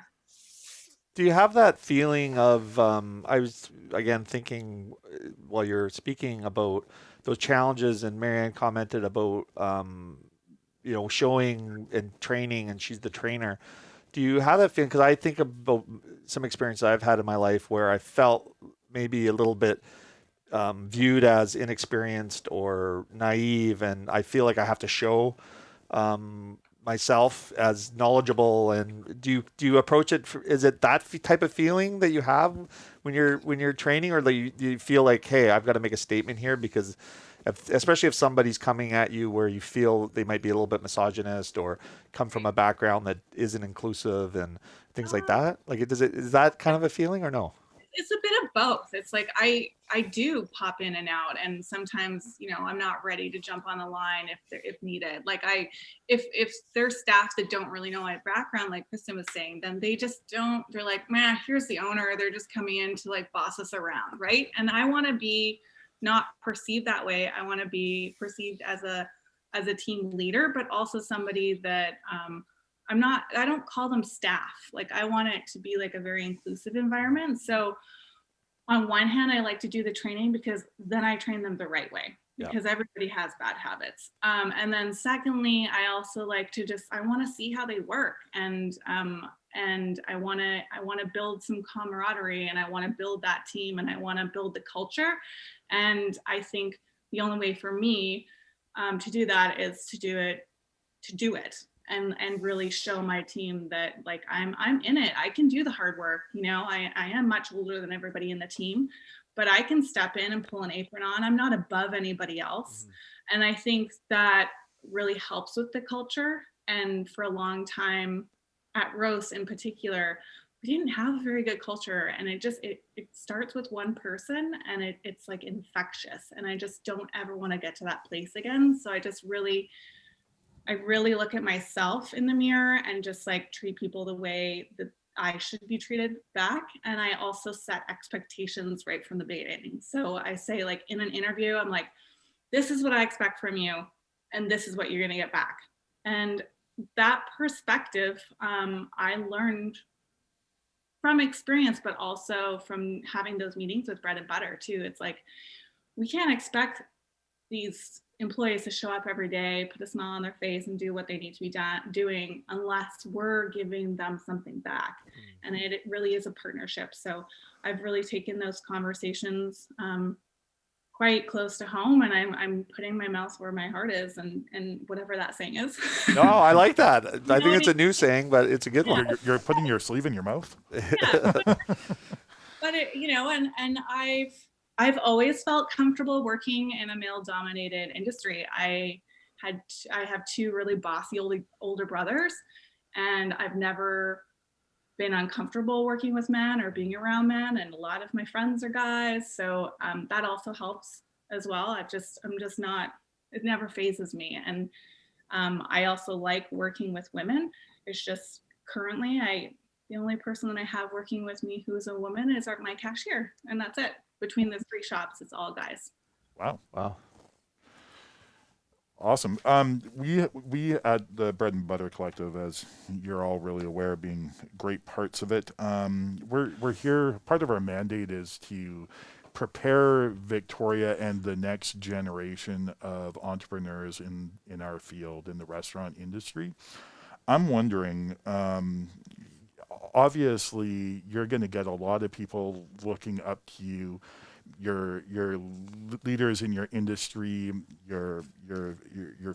Do you have that feeling of, I was again thinking while you're speaking about those challenges, and Maryanne commented about, showing and training, and she's the trainer. Do you have that feeling? Because I think about some experience I've had in my life where I felt maybe a little bit viewed as inexperienced or naive, and I feel like I have to show myself as knowledgeable. And do you approach it? Is it that type of feeling that you have when you're training, or do you feel like, hey, I've got to make a statement here? Because especially if somebody's coming at you where you feel they might be a little bit misogynist or come from a background that isn't inclusive and things like that. Like, is that kind of a feeling or no? It's a bit of both. It's like I do pop in and out, and sometimes I'm not ready to jump on the line if needed. Like if there's staff that don't really know my background, like Cristen was saying, then they just don't. They're like, man, here's the owner. They're just coming in to like boss us around, right? And I want to be not perceived that way. I want to be perceived as a team leader, but also somebody that I don't call them staff. Like I want it to be like a very inclusive environment. So on one hand, I like to do the training because then I train them the right way, because everybody has bad habits. And then secondly, I also like to I want to see how they work. And I want to build some camaraderie, and I want to build that team, and I want to build the culture. And I think the only way for me to do that is to do it and really show my team that like I'm in it. I can do the hard work. You know, I am much older than everybody in the team, but I can step in and pull an apron on. I'm not above anybody else. And I think that really helps with the culture. And for a long time at Roast in particular, we didn't have a very good culture, and it starts with one person, and it's like infectious, and I just don't ever want to get to that place again. So I really look at myself in the mirror and just like treat people the way that I should be treated back. And I also set expectations right from the beginning. So I say, like, in an interview, I'm like, this is what I expect from you, and this is what you're going to get back. And that perspective, I learned from experience, but also from having those meetings with Bread and Butter too. It's like, we can't expect these employees to show up every day, put a smile on their face, and do what they need to be doing unless we're giving them something back. And it really is a partnership. So I've really taken those conversations quite close to home, and I'm putting my mouth where my heart is, and whatever that saying is. No, I like that. I think it's a new saying, but it's a good one. You're putting your sleeve in your mouth. Yeah, but it, you know, and I've always felt comfortable working in a male-dominated industry. I have two really bossy older brothers, and I've never been uncomfortable working with men or being around men, and a lot of my friends are guys, so that also helps as well. I'm just not, it never phases me. And I also like working with women. It's just currently the only person that I have working with me who's a woman is my cashier, and that's it. Between the three shops, it's all guys. Wow. Awesome. We at the Bread and Butter Collective, as you're all really aware, being great parts of it, we're here. Part of our mandate is to prepare Victoria and the next generation of entrepreneurs in our field, in the restaurant industry. I'm wondering, obviously, you're going to get a lot of people looking up to you, your leaders in your industry, your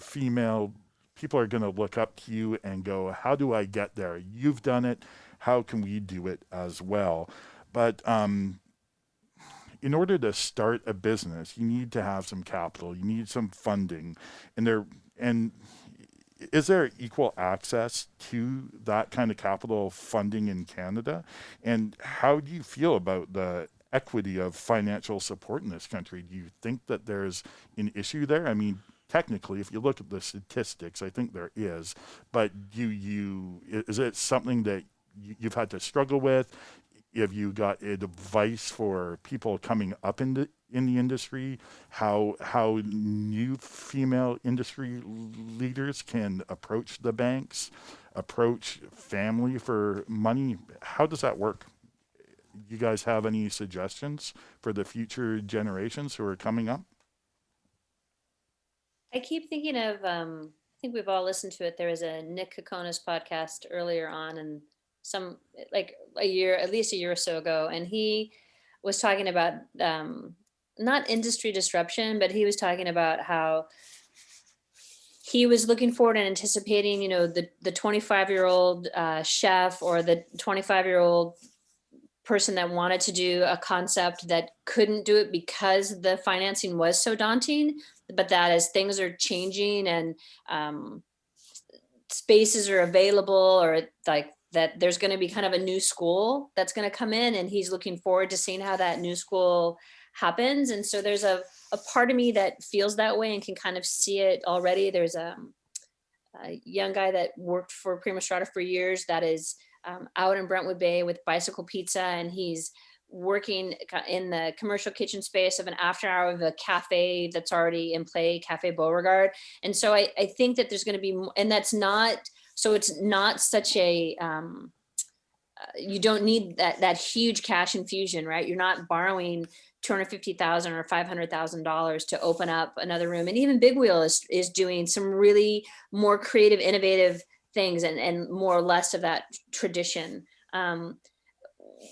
female people are going to look up to you and go, how do I get there? You've done it. How can we do it as well? But in order to start a business, you need to have some capital. You need some funding, and is there equal access to that kind of capital funding in Canada? And how do you feel about the equity of financial support in this country? Do you think that there's an issue there? I mean, technically, if you look at the statistics, I think there is. But is it something that you've had to struggle with? Have you got advice for people coming up in the industry, how new female industry leaders can approach the banks, approach family for money? How does that work? You guys have any suggestions for the future generations who are coming up? I keep thinking of, I think we've all listened to it. There was a Nick Kokonas podcast earlier on, and at least a year or so ago, and he was talking about not industry disruption, but he was talking about how he was looking forward and anticipating, the 25-year-old chef or the 25-year-old person that wanted to do a concept that couldn't do it because the financing was so daunting, but that as things are changing and spaces are available, or like that there's going to be kind of a new school that's going to come in, and he's looking forward to seeing how that new school happens. And so there's a part of me that feels that way and can kind of see it already. There's a young guy that worked for Prima Strada for years that is out in Brentwood Bay with Bicycle Pizza, and he's working in the commercial kitchen space of an after hour of a cafe that's already in play, Cafe Beauregard. And so I think that there's going to be, and that's not, so it's not such a, you don't need that huge cash infusion, right? You're not borrowing $250,000 or $500,000 to open up another room. And even Big Wheel is doing some really more creative, innovative things and more or less of that tradition.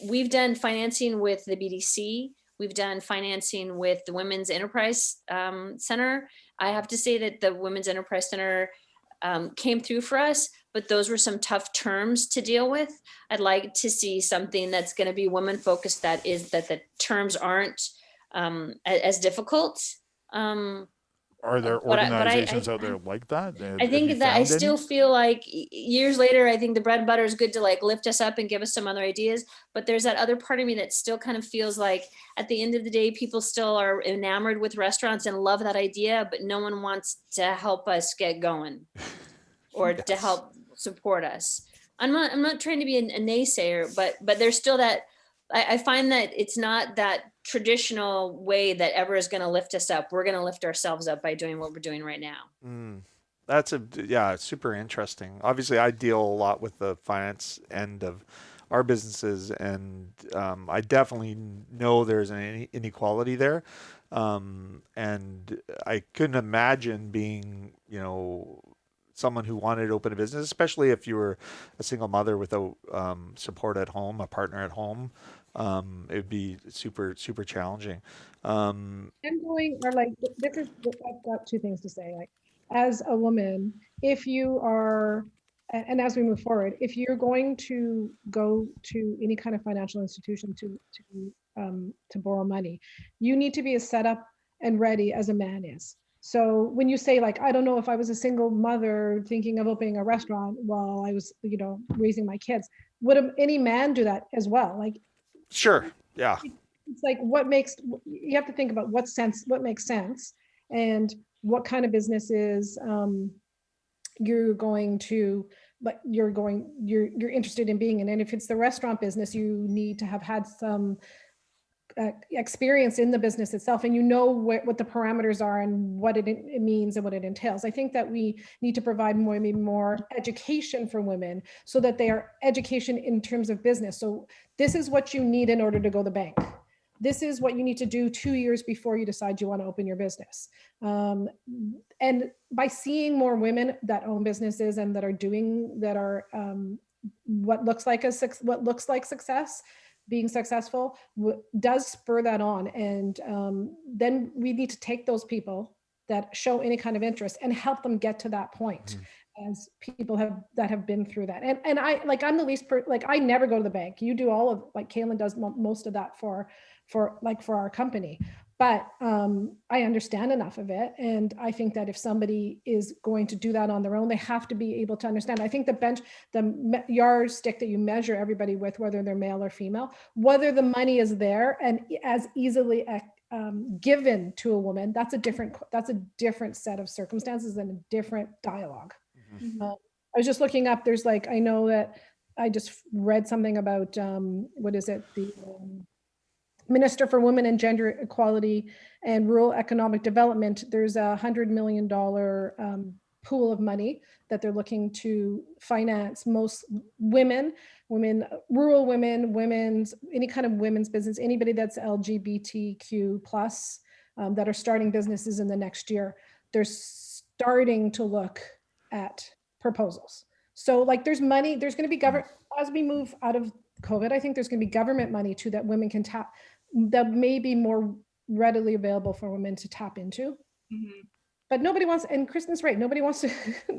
We've done financing with the BDC. We've done financing with the Women's Enterprise Center. I have to say that the Women's Enterprise Center came through for us, but those were some tough terms to deal with. I'd like to see something that's going to be women focused, that the terms aren't as difficult. Are there But organizations out there like that? I Have you think that I found any? still feel like years later, I think the bread and butter is good to like lift us up and give us some other ideas. But there's that other part of me that still kind of feels like at the end of the day, people still are enamored with restaurants and love that idea, but no one wants to help us get going or to Yes. help support us. I'm not trying to be a naysayer, but there's still that. I find that it's not that traditional way that ever is going to lift us up. We're going to lift ourselves up by doing what we're doing right now. That's super interesting. Obviously, I deal a lot with the finance end of our businesses, and I definitely know there's an inequality there. And I couldn't imagine being, someone who wanted to open a business, especially if you were a single mother without support at home, a partner at home. It would be super, super challenging. I'm going, or like, this is, I've got two things to say. Like, as a woman, if you are, and as we move forward, if you're going to go to any kind of financial institution to borrow money, you need to be as set up and ready as a man is. So when you say like, I don't know if I was a single mother thinking of opening a restaurant while I was, raising my kids, would any man do that as well? Like, Sure. Yeah. it's like, you have to think about what makes sense, and what kind of businesses you're interested in being in. And if it's the restaurant business, you need to have had some experience in the business itself, and what the parameters are and what it means and what it entails. I think that we need to provide more education for women, so that they are education in terms of business. So this is what you need in order to go to the bank. This is what you need to do 2 years before you decide you want to open your business. And by seeing more women that own businesses and that are what looks like success, being successful, does spur that on. And then we need to take those people that show any kind of interest and help them get to that point. As people that have been through that. And I'm the least I never go to the bank. You do all of, like Kaylin does most of that for our company. But I understand enough of it. And I think that if somebody is going to do that on their own, they have to be able to understand. I think the yardstick that you measure everybody with, whether they're male or female, whether the money is there and as easily given to a woman, that's a different set of circumstances and a different dialogue. I was just looking up, there's I know that I just read something about, the Minister for Women and Gender Equality and Rural Economic Development. There's $100 million pool of money that they're looking to finance most rural women, any kind of women's business, anybody that's LGBTQ plus that are starting businesses in the next year. They're starting to look at proposals. So there's money, there's going to be government, as we move out of COVID, I think there's going to be government money too that women can tap, that may be more readily available for women to tap into. Mm-hmm. But nobody wants, and Kristen's right, nobody wants to,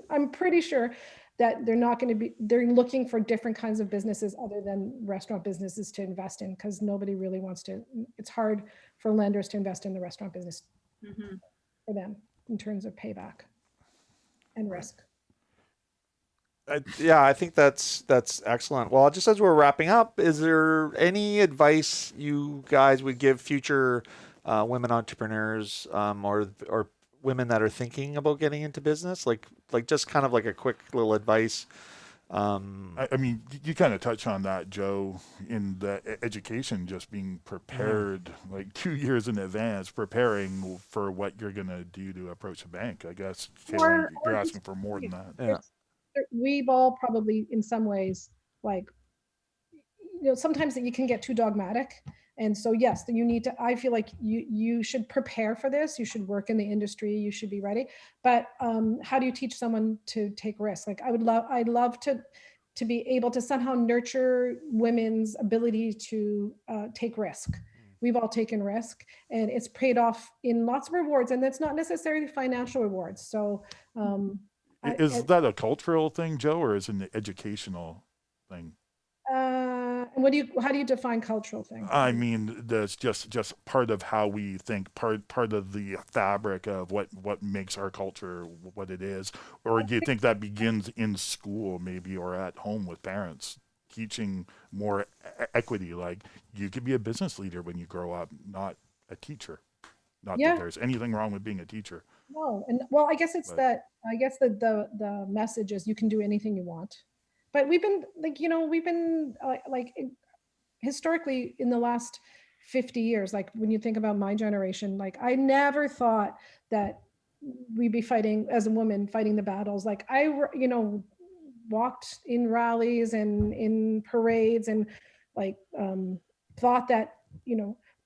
I'm pretty sure that they're looking for different kinds of businesses other than restaurant businesses to invest in, because nobody really wants to, it's hard for lenders to invest in the restaurant business for them in terms of payback and risk. I think that's excellent. Well, just as we're wrapping up, is there any advice you guys would give future women entrepreneurs or women that are thinking about getting into business? Like just kind of like a quick little advice. I mean, you kind of touch on that, Joe, in the education, just being prepared 2 years in advance, preparing for what you're going to do to approach a bank. I guess you're asking for more than that. Yeah. We've all probably in some ways, sometimes that you can get too dogmatic. And so, yes, I feel like you should prepare for this. You should work in the industry. You should be ready. But how do you teach someone to take risks? I'd love to be able to somehow nurture women's ability to take risk. We've all taken risk, and it's paid off in lots of rewards, and that's not necessarily financial rewards. So Is that a cultural thing, Joe, or is it an educational thing? How do you define cultural thing? I mean, that's just part of how we think, part of the fabric of what makes our culture what it is. Or do you think that begins in school, maybe, or at home with parents, teaching more equity? Like, you could be a business leader when you grow up, not a teacher. Not that Yeah. there's anything wrong with being a teacher. No, and well, I guess it's But- that, I guess the message is you can do anything you want. But we've been like, we've been historically in the last 50 years, like when you think about my generation, like I never thought that we'd be fighting as a woman, fighting the battles. Like walked in rallies and in parades and like thought that,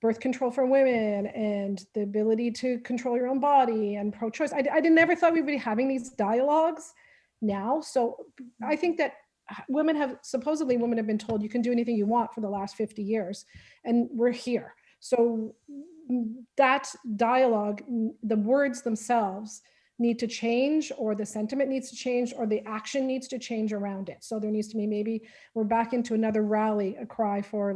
birth control for women and the ability to control your own body and pro-choice. I never thought we'd be having these dialogues now. So I think that women have been told you can do anything you want for the last 50 years, and we're here. So that dialogue, the words themselves need to change, or the sentiment needs to change, or the action needs to change around it. So there needs to be, maybe we're back into another rally, a cry for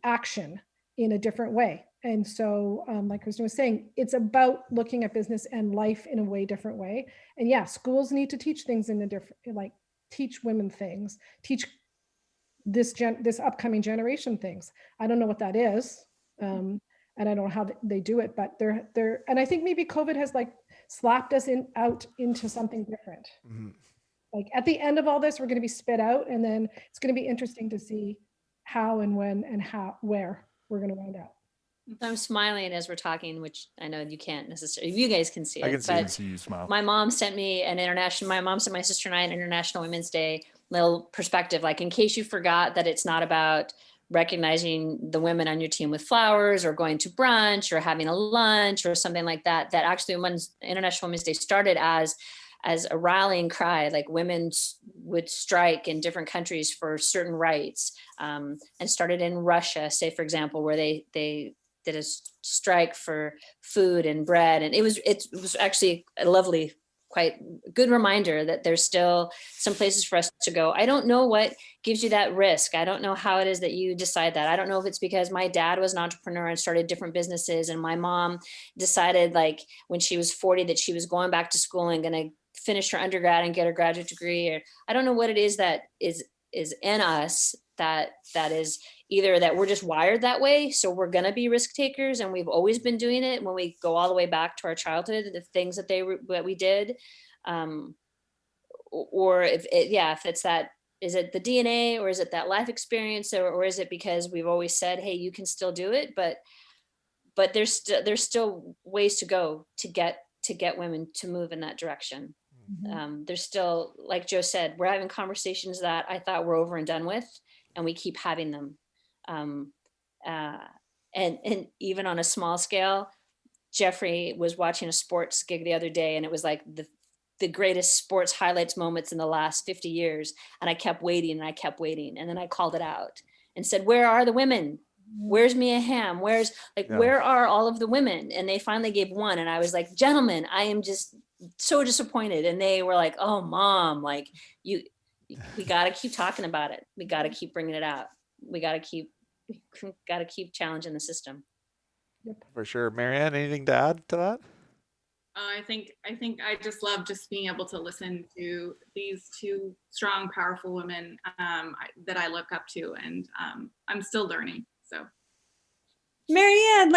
action in a different way. And so like Kristen was saying, it's about looking at business and life in a way different way. And yeah, schools need to teach things in a different, teach women things, teach this upcoming generation things. I don't know what that is. And I don't know how they do it, but they're, and I think maybe COVID has slapped us out into something different. Mm-hmm. Like at the end of all this, we're going to be spit out, and then it's going to be interesting to see how and when and where we're going to wind up. I'm smiling as we're talking, which I know you can't necessarily, you guys can see it. I can see I but see you smile. my mom sent me my mom sent my sister and I an International Women's Day little perspective, like in case you forgot that it's not about recognizing the women on your team with flowers or going to brunch or having a lunch or something like that, that actually International Women's Day started as a rallying cry, like women would strike in different countries for certain rights, and started in Russia, say for example, where they did a strike for food and bread. And it was actually a lovely, quite good reminder that there's still some places for us to go. I don't know what gives you that risk. I don't know how it is that you decide that. I don't know if it's because my dad was an entrepreneur and started different businesses, and my mom decided when she was 40 that she was going back to school and going to finish her undergrad and get her graduate degree. Or I don't know what it is that is in us that is either that we're just wired that way, so we're going to be risk takers, and we've always been doing it when we go all the way back to our childhood, the things that we did, or if it's that, is it the DNA, or is it that life experience, or is it because we've always said, hey, you can still do it, but there's still ways to go to get women to move in that direction. Mm-hmm. There's still, like Joe said, we're having conversations that I thought were over and done with, and we keep having them. And even on a small scale, Jeffrey was watching a sports gig the other day, and it was like the greatest sports highlights moments in the last 50 years. And I kept waiting and I kept waiting. And then I called it out and said, where are the women? Where's Mia Hamm? Where are all of the women? And they finally gave one. And I was like, gentlemen, I am just so disappointed. And they were like, oh, Mom, we got to keep talking about it. We got to keep bringing it out. We got to keep challenging the system. For sure. Maryanne, anything to add to that? I think I just love just being able to listen to these two strong, powerful women that I look up to, and I'm still learning. So, Maryanne,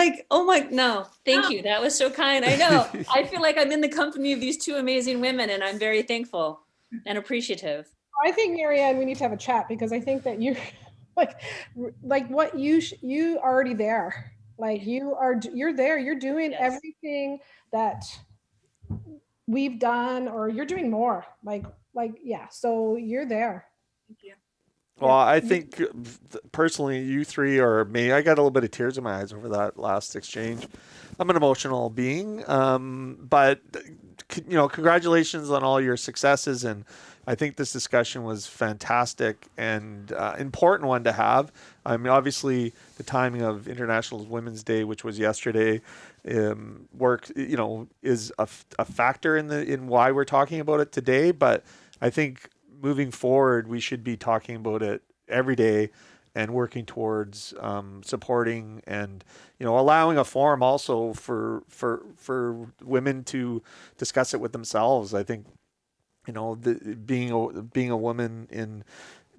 no, thank you. That was so kind. I know. I feel like I'm in the company of these two amazing women, and I'm very thankful and appreciative. I think, Maryanne, we need to have a chat, because I think that you're like what you already there. You're there. You're doing Yes. everything that we've done, or you're doing more. So you're there. thank you. Well, I think personally, you three are me. I got a little bit of tears in my eyes over that last exchange. I'm an emotional being, but congratulations on all your successes. And I think this discussion was fantastic and important one to have. I mean, obviously, the timing of International Women's Day, which was yesterday, is a factor in why we're talking about it today. But I think moving forward, we should be talking about it every day and working towards supporting and allowing a forum also for women to discuss it with themselves. I think being a woman in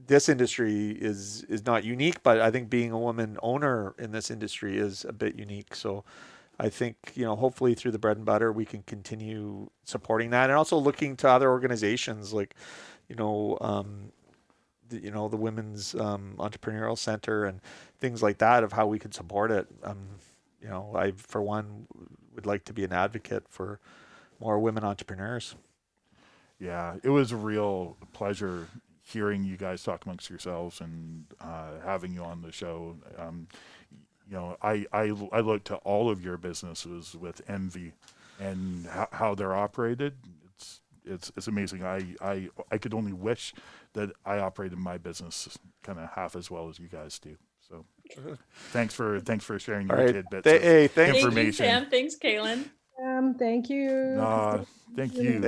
this industry is not unique, but I think being a woman owner in this industry is a bit unique. So I think hopefully through the bread and butter we can continue supporting that, and also looking to other organizations like the Women's Entrepreneurial Center and things like that of how we could support it. I, for one, would like to be an advocate for more women entrepreneurs. Yeah, it was a real pleasure hearing you guys talk amongst yourselves and having you on the show. I look to all of your businesses with envy and how they're operated. It's amazing. I could only wish that I operated my business kind of half as well as you guys do. So thanks for sharing your tidbits of thanks. information. Thank you, Sam. Thanks, Kaylin. Thank you. Thank you.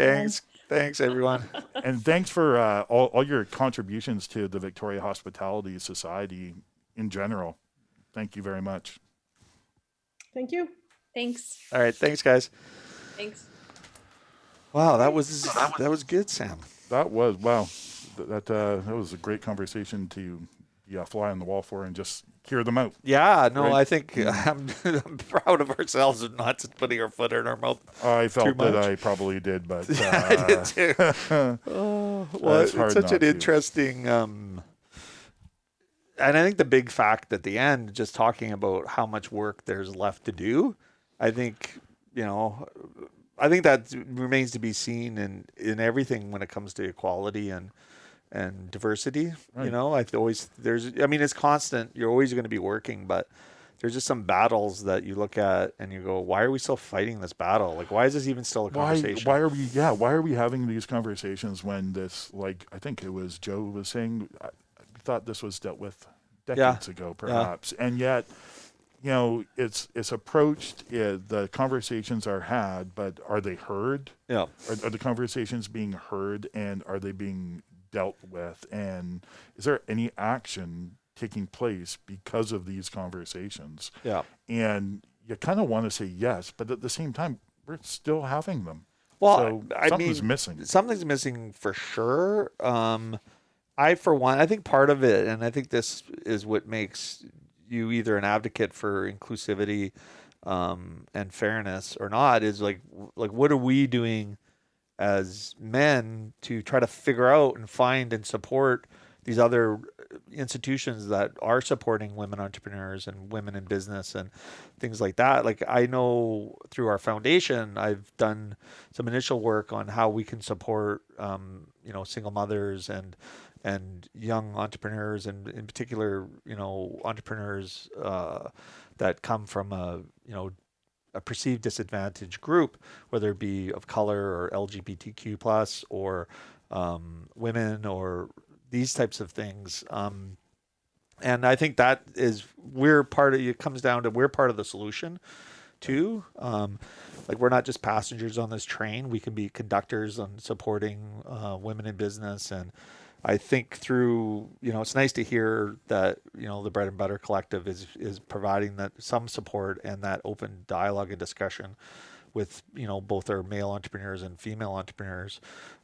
Thanks everyone. And thanks for all your contributions to the Victoria Hospitality Society in general. Thank you very much. Thank you. Thanks. All right. Thanks, guys. Thanks. Wow, that was good, Sam. That was that was a great conversation to fly on the wall for and just hear them out. Yeah, no, Right? I think I'm proud of ourselves and not just putting our foot in our mouth. I felt much. that I probably did, but I did too. Well, it's hard such not an to. interesting. And I think the big fact at the end, just talking about how much work there's left to do, I think that remains to be seen in everything when it comes to equality and diversity. Right. It's constant. You're always going to be working, but there's just some battles that you look at and you go, why are we still fighting this battle? Like, why is this even still a conversation? Why are we having these conversations when this, like, I think it was Joe was saying, I thought this was dealt with decades ago, perhaps. Yeah. And yet, it's approached, the conversations are had, but are they heard? Yeah. Are the conversations being heard, and are they being dealt with? And is there any action taking place because of these conversations? Yeah. And you kind of want to say yes, but at the same time, we're still having them. Well, so something's missing. Something's missing for sure. I, for one, I think part of it, and I think this is what makes you either an advocate for inclusivity and fairness or not, is like what are we doing as men to try to figure out and find and support these other institutions that are supporting women entrepreneurs and women in business and things like that. Like, I know through our foundation, I've done some initial work on how we can support, single mothers and young entrepreneurs, and in particular, entrepreneurs that come from a perceived disadvantaged group, whether it be of color or LGBTQ plus or women or these types of things. And I think that is, it comes down to we're part of the solution too. Like, we're not just passengers on this train. We can be conductors on supporting women in business. And I think through, it's nice to hear that, the Bread and Butter Collective is providing that some support and that open dialogue and discussion with, both our male entrepreneurs and female entrepreneurs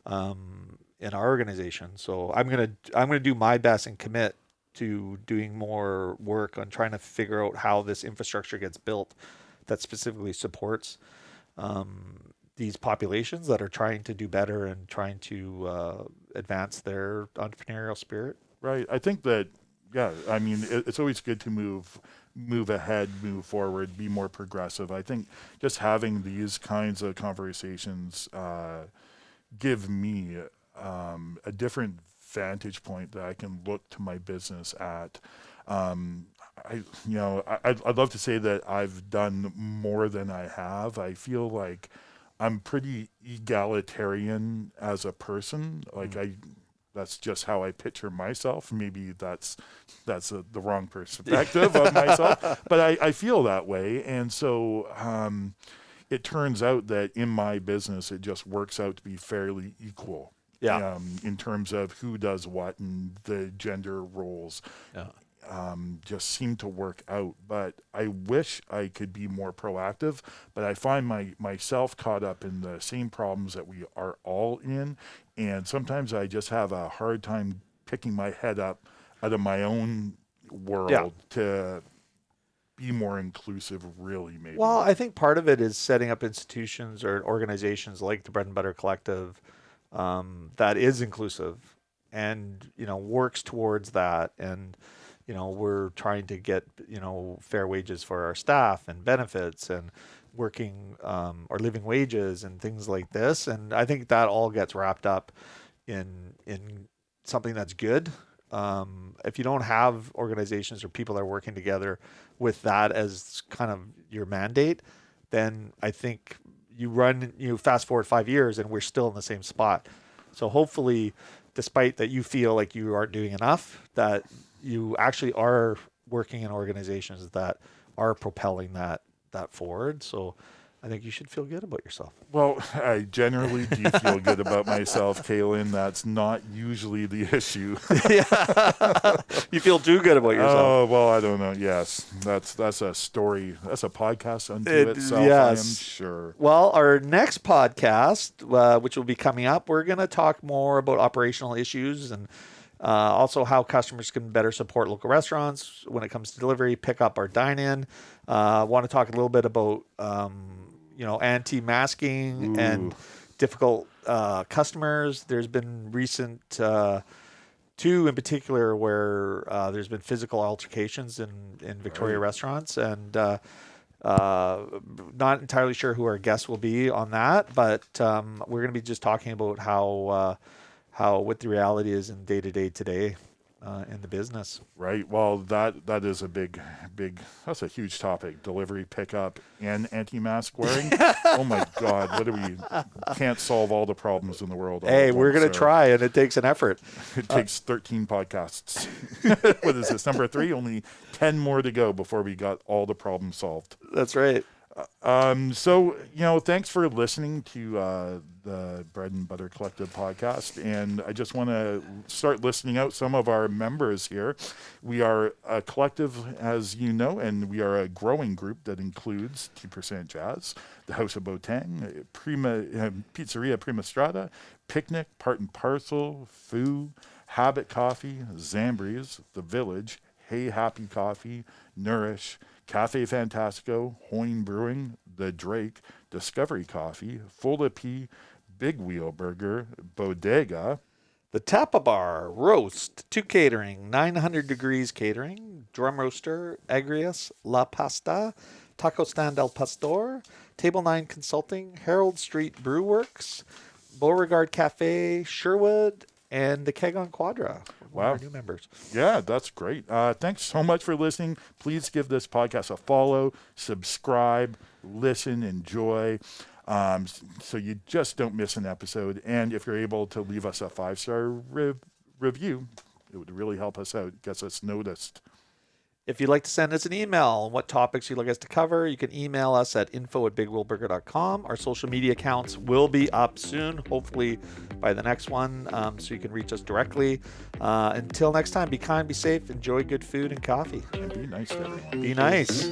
in our organization. So I'm gonna do my best and commit to doing more work on trying to figure out how this infrastructure gets built that specifically supports these populations that are trying to do better and trying to advance their entrepreneurial spirit. Right. I think that, it's always good to move ahead, move forward, be more progressive. I think just having these kinds of conversations give me a different vantage point that I can look to my business at. I'd love to say that I've done more than I have. I feel like I'm pretty egalitarian as a person. Like that's just how I picture myself. Maybe that's the wrong perspective of myself, but I feel that way. And so it turns out that in my business, it just works out to be fairly equal. Yeah. In terms of who does what and the gender roles. Yeah. Just seem to work out. But I wish I could be more proactive, but I find myself caught up in the same problems that we are all in. And sometimes I just have a hard time picking my head up out of my own world to be more inclusive, really, maybe. Well, I think part of it is setting up institutions or organizations like the Bread and Butter Collective that is inclusive and, works towards that. And, we're trying to get, fair wages for our staff and benefits and working or living wages and things like this. And I think that all gets wrapped up in something that's good. If you don't have organizations or people that are working together with that as kind of your mandate, then I think you fast forward 5 years and we're still in the same spot. So hopefully, despite that you feel like you aren't doing enough, that you actually are working in organizations that are propelling that forward. So I think you should feel good about yourself. Well, I generally do feel good about myself, Kaylin. That's not usually the issue. You feel too good about yourself. Oh, well, I don't know. Yes, that's a story. That's a podcast unto itself, yes. I am sure. Well, our next podcast, which will be coming up, we're going to talk more about operational issues and also how customers can better support local restaurants when it comes to delivery, pick up, or dine in. Want to talk a little bit about anti-masking and difficult customers. There's been recent two in particular where there's been physical altercations in Victoria restaurants, and not entirely sure who our guests will be on that, but we're going to be just talking about how what the reality is in day-to-day today in the business. Right. Well, that is a big, that's a huge topic. Delivery, pickup, and anti-mask wearing. Oh my God. Can't solve all the problems in the world. Hey, we're going to try, and it takes an effort. It takes 13 podcasts. What is this, number 3? Only 10 more to go before we got all the problems solved. That's right. So, thanks for listening to the Bread and Butter Collective podcast. And I just want to start listing out some of our members here. We are a collective, as you know, and we are a growing group that includes 2% Jazz, the House of Botang, Prima Pizzeria Prima Strada, Picnic, Part and Parcel, Foo, Habit Coffee, Zambri's, The Village, Hey Happy Coffee, Nourish, Cafe Fantastico, Hoyne Brewing, The Drake, Discovery Coffee, Full of Pea, Big Wheel Burger, Bodega, The Tapa Bar, Roast, 2 Catering, 900 Degrees Catering, Drum Roaster, Agrias, La Pasta, Taco Stand El Pastor, Table 9 Consulting, Herald Street Brew Works, Beauregard Cafe, Sherwood, and the Keg on Quadra. Wow. Our new members. Yeah, that's great. Thanks so much for listening. Please give this podcast a follow, subscribe, listen, enjoy, so you just don't miss an episode. And if you're able to leave us a 5-star review, it would really help us out, gets us noticed. If you'd like to send us an email on what topics you'd like us to cover, you can email us at info@bigwheelburger.com. Our social media accounts will be up soon, hopefully by the next one, so you can reach us directly. Until next time, be kind, be safe, enjoy good food and coffee. And be nice to everyone. Be nice.